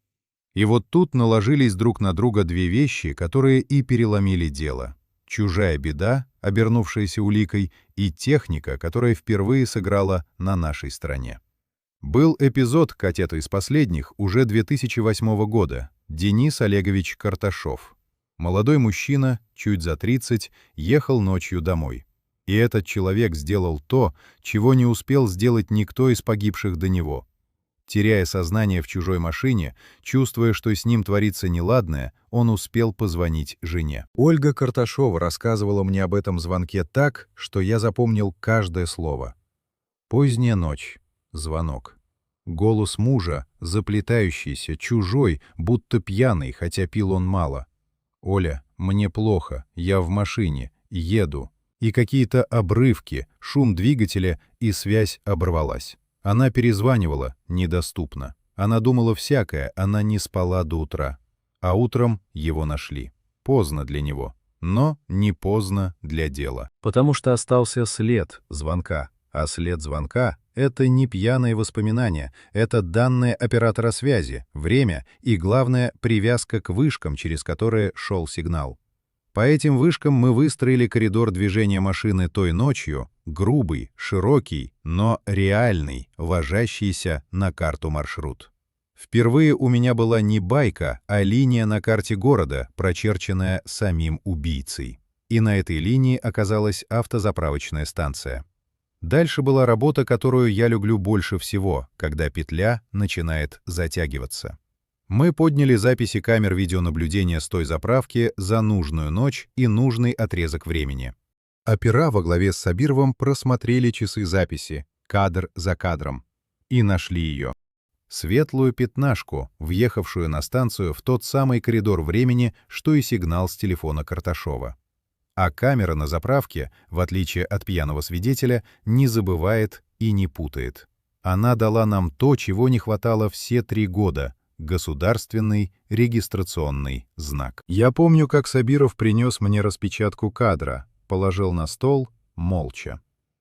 S1: И вот тут наложились друг на друга две вещи, которые и переломили дело. Чужая беда, обернувшаяся уликой, и техника, которая впервые сыграла на нашей стороне. Был эпизод, катета из последних, уже 2008 года. Денис Олегович Карташов. Молодой мужчина, чуть за 30, ехал ночью домой. И этот человек сделал то, чего не успел сделать никто из погибших до него. Теряя сознание в чужой машине, чувствуя, что с ним творится неладное, он успел позвонить жене. Ольга Карташова рассказывала мне об этом звонке так, что я запомнил каждое слово. Поздняя ночь. Звонок. Голос мужа, заплетающийся, чужой, будто пьяный, хотя пил он мало. «Оля, мне плохо, я в машине, еду». И какие-то обрывки, шум двигателя, и связь оборвалась. Она перезванивала, недоступно. Она думала всякое, она не спала до утра. а утром его нашли. Поздно для него, но не поздно для дела. Потому что остался след звонка, а след звонка — это не пьяные воспоминания, это данные оператора связи, время и, главное, привязка к вышкам, через которые шел сигнал. По этим вышкам мы выстроили коридор движения машины той ночью, грубый, широкий, но реальный, ложащийся на карту маршрут. Впервые у меня была не байка, а линия на карте города, прочерченная самим убийцей. И на этой линии оказалась автозаправочная станция. Дальше была работа, которую я люблю больше всего, когда петля начинает затягиваться. Мы подняли записи камер видеонаблюдения с той заправки за нужную ночь и нужный отрезок времени. Опера во главе с Сабировым просмотрели часы записи, кадр за кадром, и нашли ее. Светлую пятнашку, въехавшую на станцию в тот самый коридор времени, что и сигнал с телефона Карташова. А камера на заправке, в отличие от пьяного свидетеля, не забывает и не путает. Она дала нам то, чего не хватало все 3 года — государственный регистрационный знак. Я помню, как Сабиров принес мне распечатку кадра, положил на стол, молча.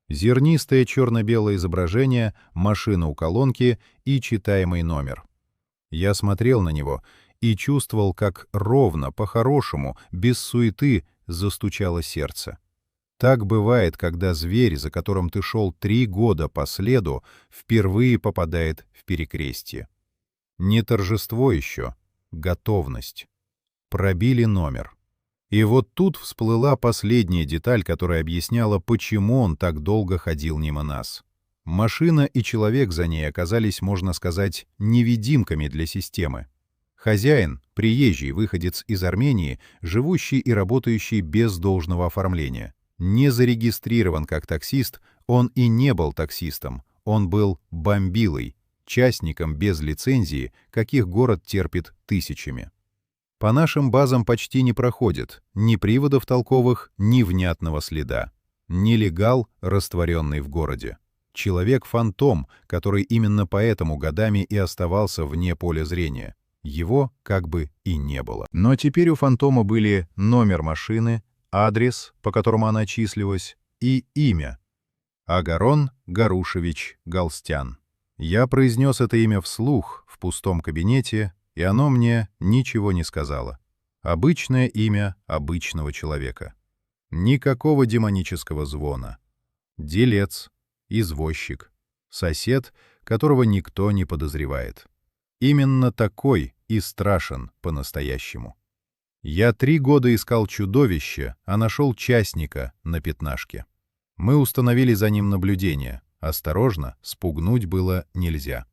S1: Зернистое черно-белое изображение, машина у колонки и читаемый номер. Я смотрел на него и чувствовал, как ровно, по-хорошему, без суеты застучало сердце. Так бывает, когда зверь, за которым ты шел 3 года по следу, впервые попадает в перекрестье. Не торжество еще, готовность. Пробили номер. И вот тут всплыла последняя деталь, которая объясняла, почему он так долго ходил мимо нас. Машина и человек за ней оказались, можно сказать, невидимками для системы. Хозяин, приезжий выходец из Армении, живущий и работающий без должного оформления. Не зарегистрирован как таксист, он и не был таксистом, он был бомбилой, частником без лицензии, каких город терпит тысячами. По нашим базам почти не проходит ни приводов толковых, ни внятного следа. Нелегал, растворенный в городе. Человек-фантом, который именно поэтому годами и оставался вне поля зрения. Его как бы и не было. Но теперь у фантома были номер машины, адрес, по которому она числилась, и имя. Агарон Гарушевич Галстян. Я произнес это имя вслух в пустом кабинете, и оно мне ничего не сказало. Обычное имя обычного человека. Никакого демонического звона. Делец, извозчик, сосед, которого никто не подозревает. Именно такой и страшен по-настоящему. Я 3 года искал чудовище, а нашел частника на пятнашке. Мы установили за ним наблюдение. Осторожно, спугнуть было нельзя.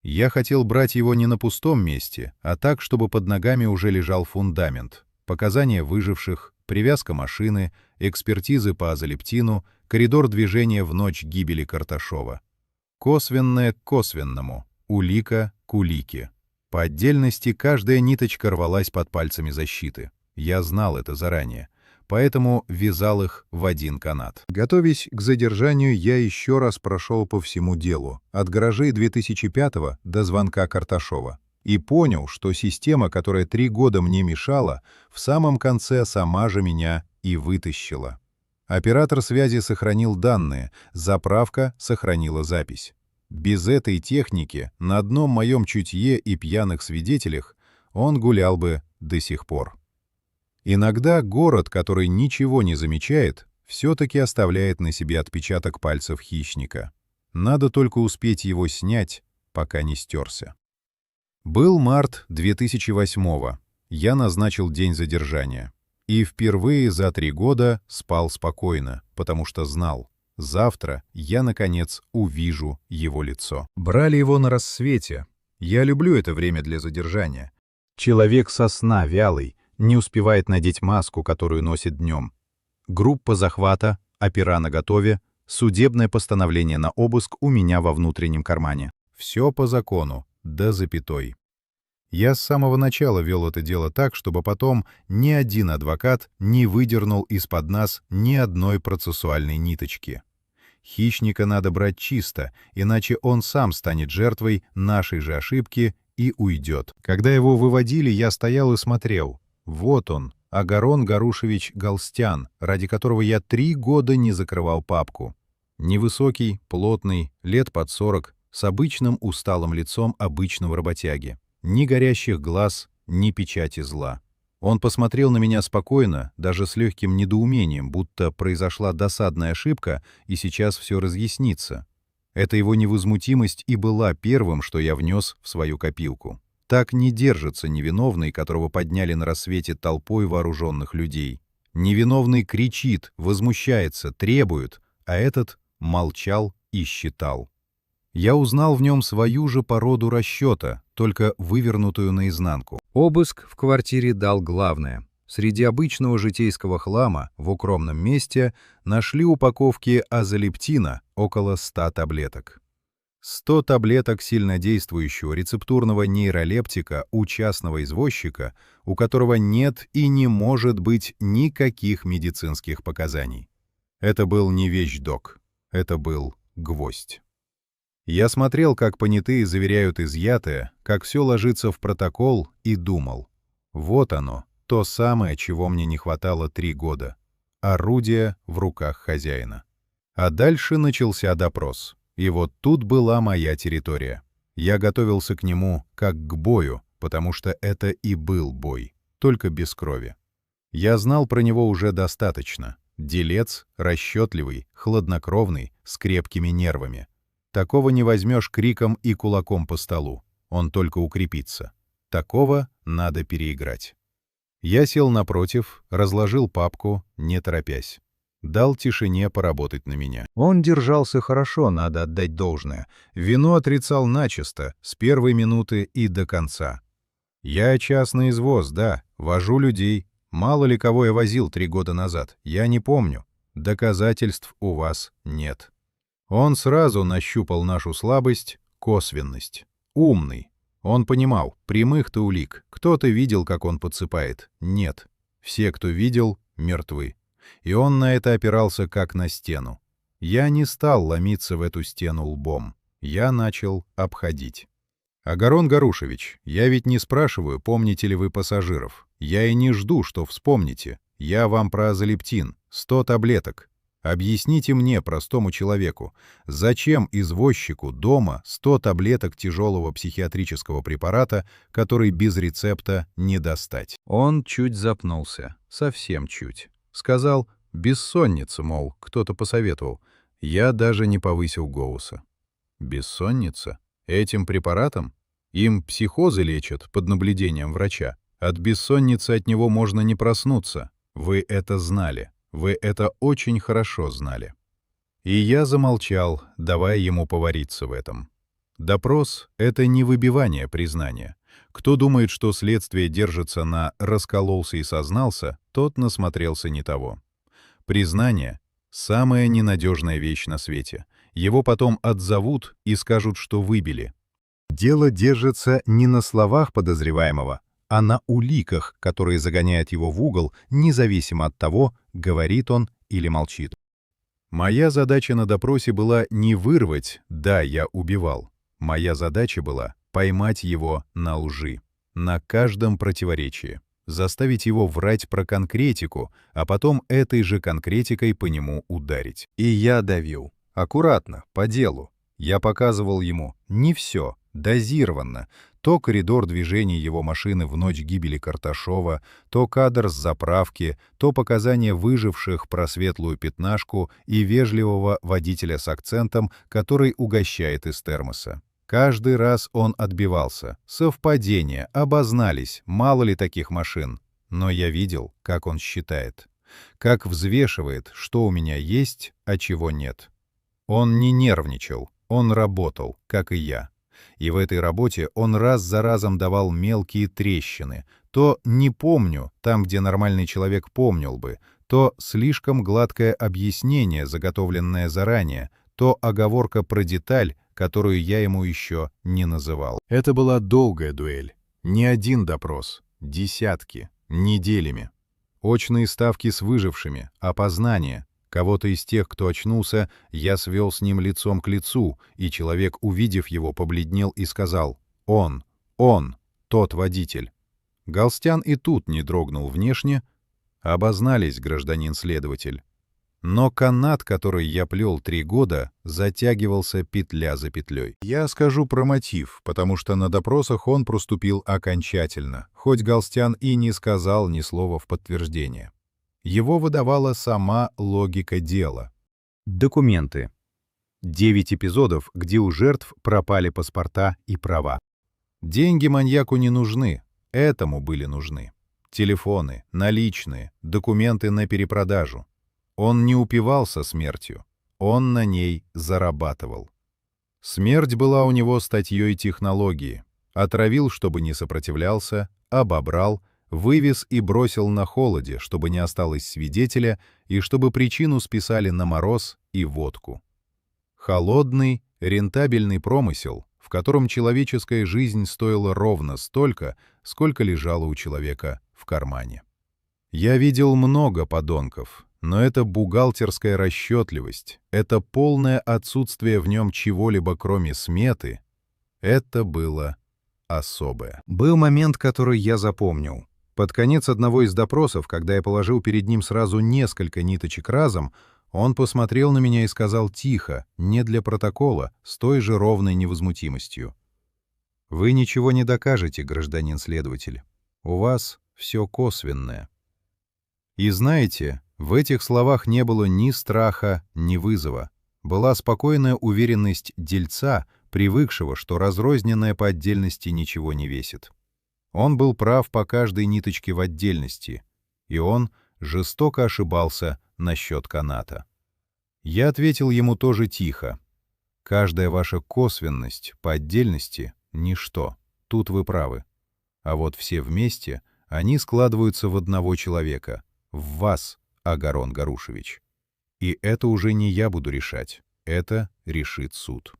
S1: Я хотел брать его не на пустом месте, а так, чтобы под ногами уже лежал фундамент, показания выживших, привязка машины, экспертизы по азолептину, коридор движения в ночь гибели Карташова. Косвенное к косвенному, улика к улике. По отдельности каждая ниточка рвалась под пальцами защиты. Я знал это заранее. Поэтому вязал их в один канат. Готовясь к задержанию, я еще раз прошел по всему делу, от гаражей 2005-го до звонка Карташова, и понял, что система, которая 3 года мне мешала, в самом конце сама же меня и вытащила. Оператор связи сохранил данные, заправка сохранила запись. Без этой техники на одном моем чутье и пьяных свидетелях он гулял бы до сих пор. Иногда город, который ничего не замечает, все-таки оставляет на себе отпечаток пальцев хищника. Надо только успеть его снять, пока не стерся. Был март 2008-го. Я назначил день задержания. И впервые за 3 года спал спокойно, потому что знал, завтра я, наконец, увижу его лицо. Брали его на рассвете. Я люблю это время для задержания. Человек со сна вялый, не успевает надеть маску, которую носит днем. Группа захвата, опера наготове, судебное постановление на обыск у меня во внутреннем кармане. Все по закону, до запятой. Я с самого начала вел это дело так, чтобы потом ни один адвокат не выдернул из-под нас ни одной процессуальной ниточки. Хищника надо брать чисто, иначе он сам станет жертвой нашей же ошибки и уйдет. Когда его выводили, я стоял и смотрел. Вот он, Агарон Гарушевич Галстян, ради которого я 3 года не закрывал папку. Невысокий, плотный, лет под 40, с обычным усталым лицом обычного работяги. Ни горящих глаз, ни печати зла. Он посмотрел на меня спокойно, даже с легким недоумением, будто произошла досадная ошибка, и сейчас все разъяснится. Эта его невозмутимость и была первым, что я внес в свою копилку. Так не держится невиновный, которого подняли на рассвете толпой вооруженных людей. Невиновный кричит, возмущается, требует, а этот молчал и считал. Я узнал в нем свою же породу расчета, только вывернутую наизнанку. Обыск в квартире дал главное. Среди обычного житейского хлама в укромном месте нашли упаковки азолептина, около 100 таблеток. 100 таблеток сильнодействующего рецептурного нейролептика у частного извозчика, у которого нет и не может быть никаких медицинских показаний. Это был не вещдок, это был гвоздь. Я смотрел, как понятые заверяют изъятое, как все ложится в протокол, и думал. Вот оно, то самое, чего мне не хватало 3 года. Орудие в руках хозяина. А дальше начался допрос. И вот тут была моя территория. Я готовился к нему как к бою, потому что это и был бой, только без крови. Я знал про него уже достаточно. Делец, расчетливый, хладнокровный, с крепкими нервами. Такого не возьмешь криком и кулаком по столу. Он только укрепится. Такого надо переиграть. Я сел напротив, разложил папку, не торопясь. Дал тишине поработать на меня. Он держался хорошо, надо отдать должное. Вину отрицал начисто, с первой минуты и до конца. Я частный извоз, да, вожу людей. Мало ли кого я возил 3 года назад, я не помню. Доказательств у вас нет. Он сразу нащупал нашу слабость, косвенность. Умный. Он понимал, прямых-то улик. Кто-то видел, как он подсыпает. Нет. Все, кто видел, мертвы. И он на это опирался как на стену. Я не стал ломиться в эту стену лбом. Я начал обходить. «Агарон Гарушевич, я ведь не спрашиваю, помните ли вы пассажиров. Я и не жду, что вспомните. Я вам про азолептин, 100 таблеток. Объясните мне, простому человеку, зачем извозчику дома 100 таблеток тяжелого психиатрического препарата, который без рецепта не достать?» Он чуть запнулся, совсем чуть. Сказал, бессонница, мол, кто-то посоветовал. Я даже не повысил голоса. Бессонница? Этим препаратом? Им психозы лечат под наблюдением врача. От бессонницы от него можно не проснуться. Вы это знали. Вы это очень хорошо знали. И я замолчал, давая ему повариться в этом. Допрос — это не выбивание признания. Кто думает, что следствие держится на «раскололся и сознался», тот насмотрелся не того. Признание — самая ненадежная вещь на свете. Его потом отзовут и скажут, что выбили. Дело держится не на словах подозреваемого, а на уликах, которые загоняют его в угол, независимо от того, говорит он или молчит. Моя задача на допросе была не вырвать «да, я убивал». Моя задача была поймать его на лжи, на каждом противоречии, заставить его врать про конкретику, а потом этой же конкретикой по нему ударить. И я давил. Аккуратно, по делу. Я показывал ему не все, дозированно. То коридор движений его машины в ночь гибели Карташова, то кадр с заправки, то показания выживших про светлую пятнашку и вежливого водителя с акцентом, который угощает из термоса. Каждый раз он отбивался. Совпадения, обознались, мало ли таких машин. Но я видел, как он считает. Как взвешивает, что у меня есть, а чего нет. Он не нервничал, он работал, как и я. И в этой работе он раз за разом давал мелкие трещины. То «не помню», там, где нормальный человек помнил бы, то слишком гладкое объяснение, заготовленное заранее, то оговорка про деталь, которую я ему еще не называл. Это была долгая дуэль. Не один допрос, десятки, неделями. Очные ставки с выжившими, опознание. Кого-то из тех, кто очнулся, я свел с ним лицом к лицу, и человек, увидев его, побледнел и сказал: «Он, Он, тот водитель. Галстян и тут не дрогнул внешне. Обознались, гражданин следователь. Но канат, который я плел 3 года, затягивался петля за петлей. Я скажу про мотив, потому что на допросах он проступил окончательно, хоть Галстян и не сказал ни слова в подтверждение. Его выдавала сама логика дела.
S2: Документы. 9 эпизодов, где у жертв пропали паспорта и права.
S1: Деньги маньяку не нужны, этому были нужны. Телефоны, наличные, документы на перепродажу. Он не упивался смертью, он на ней зарабатывал. Смерть была у него статьей технологии. Отравил, чтобы не сопротивлялся, обобрал, вывез и бросил на холоде, чтобы не осталось свидетеля и чтобы причину списали на мороз и водку. Холодный, рентабельный промысел, в котором человеческая жизнь стоила ровно столько, сколько лежало у человека в кармане. Я видел много подонков, но это бухгалтерская расчетливость, это полное отсутствие в нем чего-либо кроме сметы, это было особое.
S2: Был момент, который я запомнил.
S1: Под конец одного из допросов, когда я положил перед ним сразу несколько ниточек разом, он посмотрел на меня и сказал тихо, не для протокола, с той же ровной невозмутимостью. «Вы ничего не докажете, гражданин следователь. У вас все косвенное». И знаете, в этих словах не было ни страха, ни вызова. Была спокойная уверенность дельца, привыкшего, что разрозненное по отдельности ничего не весит. Он был прав по каждой ниточке в отдельности, и он жестоко ошибался насчет каната. Я ответил ему тоже тихо. «Каждая ваша косвенность по отдельности — ничто, тут вы правы. А вот все вместе они складываются в одного человека, в вас, Агарон Гарушевич. И это уже не я буду решать, это решит суд».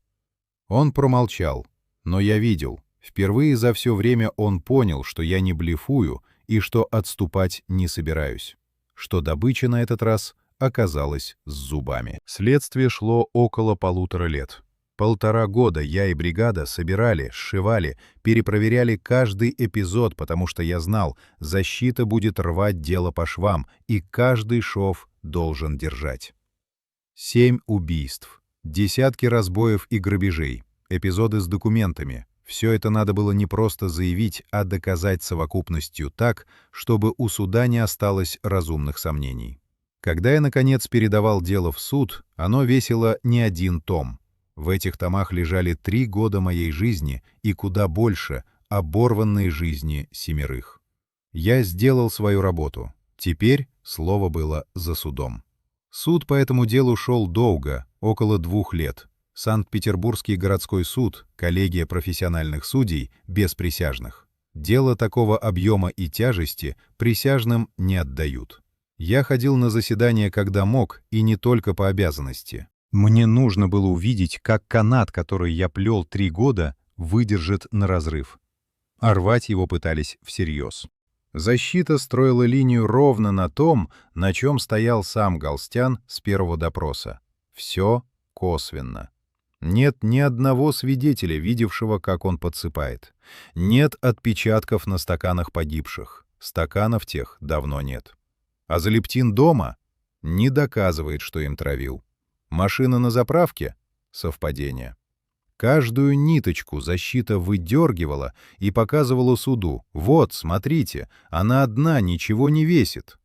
S1: Он промолчал, но я видел, впервые за все время он понял, что я не блефую и что отступать не собираюсь, что добыча на этот раз оказалась с зубами. Следствие шло около 1,5 лет. 1,5 года я и бригада собирали, сшивали, перепроверяли каждый эпизод, потому что я знал, защита будет рвать дело по швам, и каждый шов должен держать. 7 убийств, десятки разбоев и грабежей, эпизоды с документами. Все это надо было не просто заявить, а доказать совокупностью так, чтобы у суда не осталось разумных сомнений. Когда я, наконец, передавал дело в суд, оно весило не 1 том. В этих томах лежали 3 года моей жизни и куда больше оборванной жизни 7. Я сделал свою работу. Теперь слово было за судом. Суд по этому делу шел долго, около 2 лет. Санкт-Петербургский городской суд, коллегия профессиональных судей, без присяжных. Дело такого объема и тяжести присяжным не отдают. Я ходил на заседания, когда мог, и не только по обязанности.
S2: Мне нужно было увидеть, как канат, который я плел 3 года, выдержит на разрыв. А рвать его пытались всерьез.
S1: Защита строила линию ровно на том, на чем стоял сам Галстян с первого допроса. Все косвенно. Нет ни одного свидетеля, видевшего, как он подсыпает. Нет отпечатков на стаканах погибших. Стаканов тех давно нет. А Залептин дома не доказывает, что им травил. Машина на заправке — совпадение. Каждую ниточку защита выдергивала и показывала суду. Вот, смотрите, она одна, ничего не весит.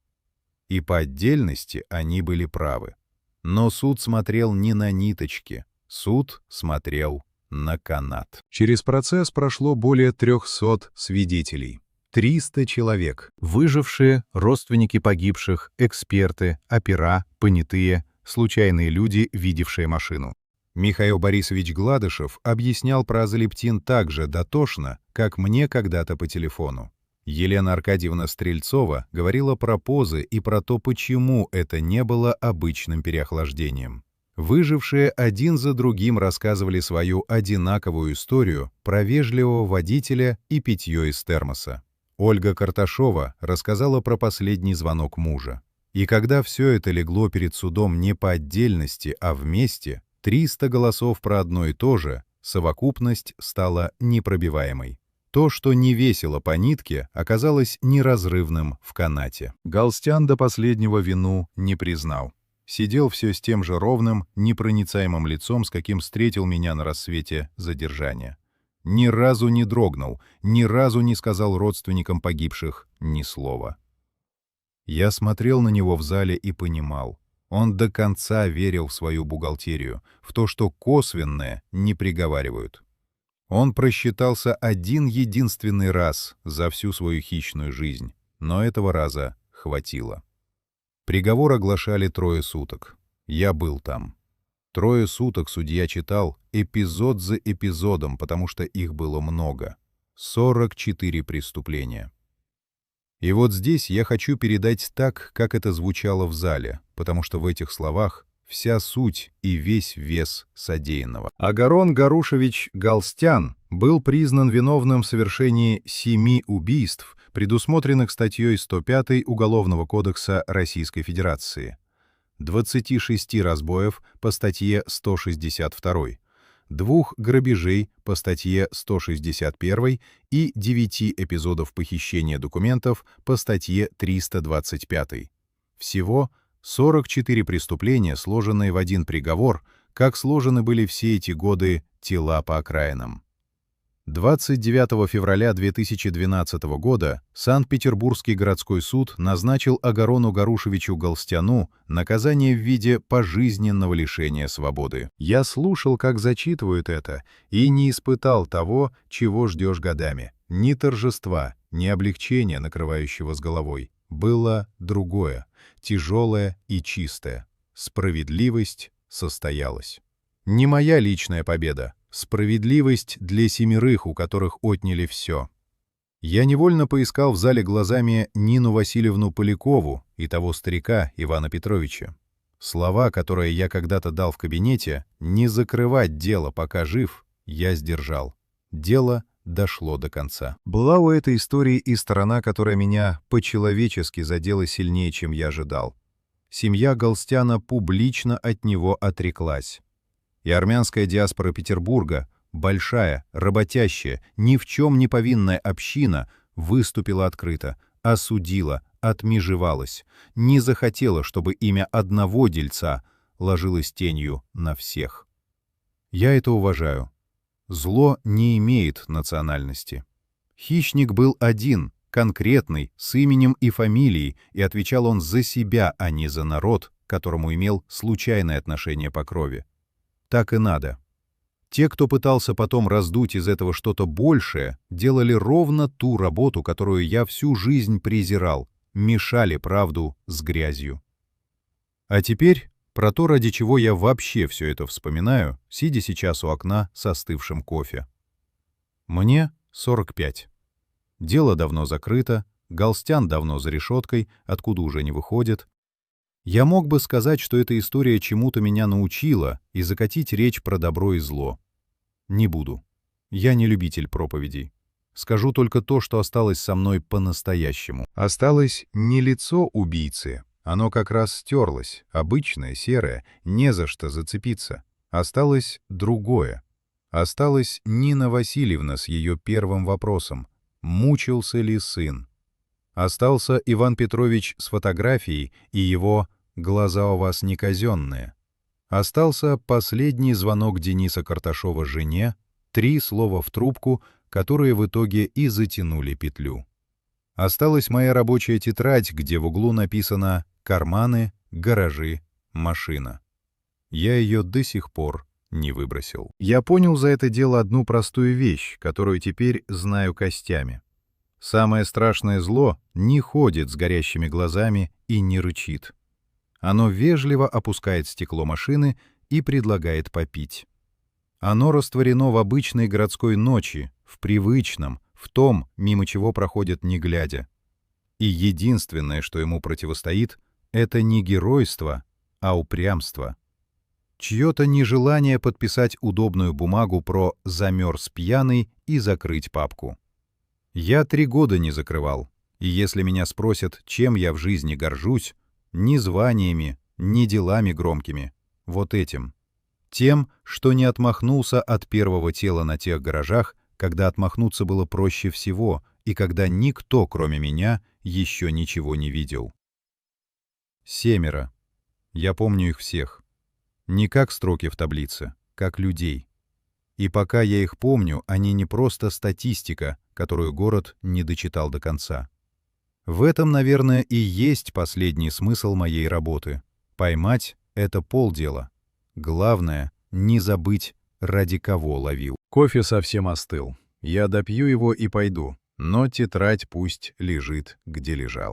S1: И по отдельности они были правы. Но суд смотрел не на ниточки, суд смотрел на канат.
S2: Через процесс прошло более 300 свидетелей. 300 человек, выжившие, родственники погибших, эксперты, опера, понятые, случайные люди, видевшие машину.
S1: Михаил Борисович Гладышев объяснял про азолептин так же дотошно, как мне когда-то по телефону. Елена Аркадьевна Стрельцова говорила про позы и про то, почему это не было обычным переохлаждением. Выжившие один за другим рассказывали свою одинаковую историю про вежливого водителя и питье из термоса. Ольга Карташова рассказала про последний звонок мужа. И когда все это легло перед судом не по отдельности, а вместе, 300 голосов про одно и то же, совокупность стала непробиваемой. То, что не весело по нитке, оказалось неразрывным в канате. Галстян до последнего вину не признал. Сидел все с тем же ровным, непроницаемым лицом, с каким встретил меня на рассвете задержания. Ни разу не дрогнул, ни разу не сказал родственникам погибших ни слова. Я смотрел на него в зале и понимал. Он до конца верил в свою бухгалтерию, в то, что косвенное не приговаривают. Он просчитался один единственный раз за всю свою хищную жизнь, но этого раза хватило. Приговор оглашали 3 суток. Я был там. 3 суток судья читал эпизод за эпизодом, потому что их было много. 44 преступления. И вот здесь я хочу передать так, как это звучало в зале, потому что в этих словах вся суть и весь вес содеянного. Агарон Гарушевич Галстян был признан виновным в совершении 7 убийств, предусмотренных статьей 105 Уголовного кодекса Российской Федерации, 26 разбоев по статье 162, 2 грабежей по статье 161 и 9 эпизодов похищения документов по статье 325. Всего 44 преступления, сложенные в один приговор, как сложены были все эти годы тела по окраинам. 29 февраля 2012 года Санкт-Петербургский городской суд назначил Агарону Гарушевичу Галстяну наказание в виде пожизненного лишения свободы. Я слушал, как зачитывают это, и не испытал того, чего ждешь годами. Ни торжества, ни облегчения, накрывающего с головой. Было другое, тяжелое и чистое. Справедливость состоялась. Не моя личная победа. Справедливость для 7, у которых отняли все. Я невольно поискал в зале глазами Нину Васильевну Полякову и того старика Ивана Петровича. Слова, которые я когда-то дал в кабинете, не закрывать дело, пока жив, я сдержал. Дело дошло до конца. Была у этой истории и сторона, которая меня по-человечески задела сильнее, чем я ожидал. Семья Галстяна публично от него отреклась. И армянская диаспора Петербурга, большая, работящая, ни в чем не повинная община, выступила открыто, осудила, отмежевалась, не захотела, чтобы имя одного дельца ложилось тенью на всех. Я это уважаю. Зло не имеет национальности. Хищник был один, конкретный, с именем и фамилией, и отвечал он за себя, а не за народ, к которому имел случайное отношение по крови. Так и надо. Те, кто пытался потом раздуть из этого что-то большее, делали ровно ту работу, которую я всю жизнь презирал, мешали правду с грязью. А теперь про то, ради чего я вообще все это вспоминаю, сидя сейчас у окна с остывшим кофе. Мне 45. Дело давно закрыто, Галстян давно за решеткой, откуда уже не выходит. Я мог бы сказать, что эта история чему-то меня научила, и закатить речь про добро и зло. Не буду. Я не любитель проповедей. Скажу только то, что осталось со мной по-настоящему. Осталось не лицо убийцы. Оно как раз стерлось, обычное, серое, не за что зацепиться. Осталось другое. Осталась Нина Васильевна с ее первым вопросом. Мучился ли сын? Остался Иван Петрович с фотографией и его «глаза у вас не казенные». Остался последний звонок Дениса Карташова жене, 3 слова в трубку, которые в итоге и затянули петлю. Осталась моя рабочая тетрадь, где в углу написано «карманы, гаражи, машина». Я ее до сих пор не выбросил. Я понял за это дело одну простую вещь, которую теперь знаю костями. Самое страшное зло не ходит с горящими глазами и не рычит. Оно вежливо опускает стекло машины и предлагает попить. Оно растворено в обычной городской ночи, в привычном, в том, мимо чего проходит не глядя. И единственное, что ему противостоит, это не геройство, а упрямство. Чье-то нежелание подписать удобную бумагу про «замерз пьяный» и закрыть папку. Я 3 года не закрывал, и если меня спросят, чем я в жизни горжусь, ни званиями, ни делами громкими, вот этим. Тем, что не отмахнулся от первого тела на тех гаражах, когда отмахнуться было проще всего и когда никто, кроме меня, еще ничего не видел. 7. Я помню их всех. Не как строки в таблице, как людей. И пока я их помню, они не просто статистика, которую город не дочитал до конца. В этом, наверное, и есть последний смысл моей работы. Поймать — это полдела. Главное — не забыть, ради кого ловил.
S2: Кофе совсем остыл. Я допью его и пойду, но тетрадь пусть лежит, где лежала.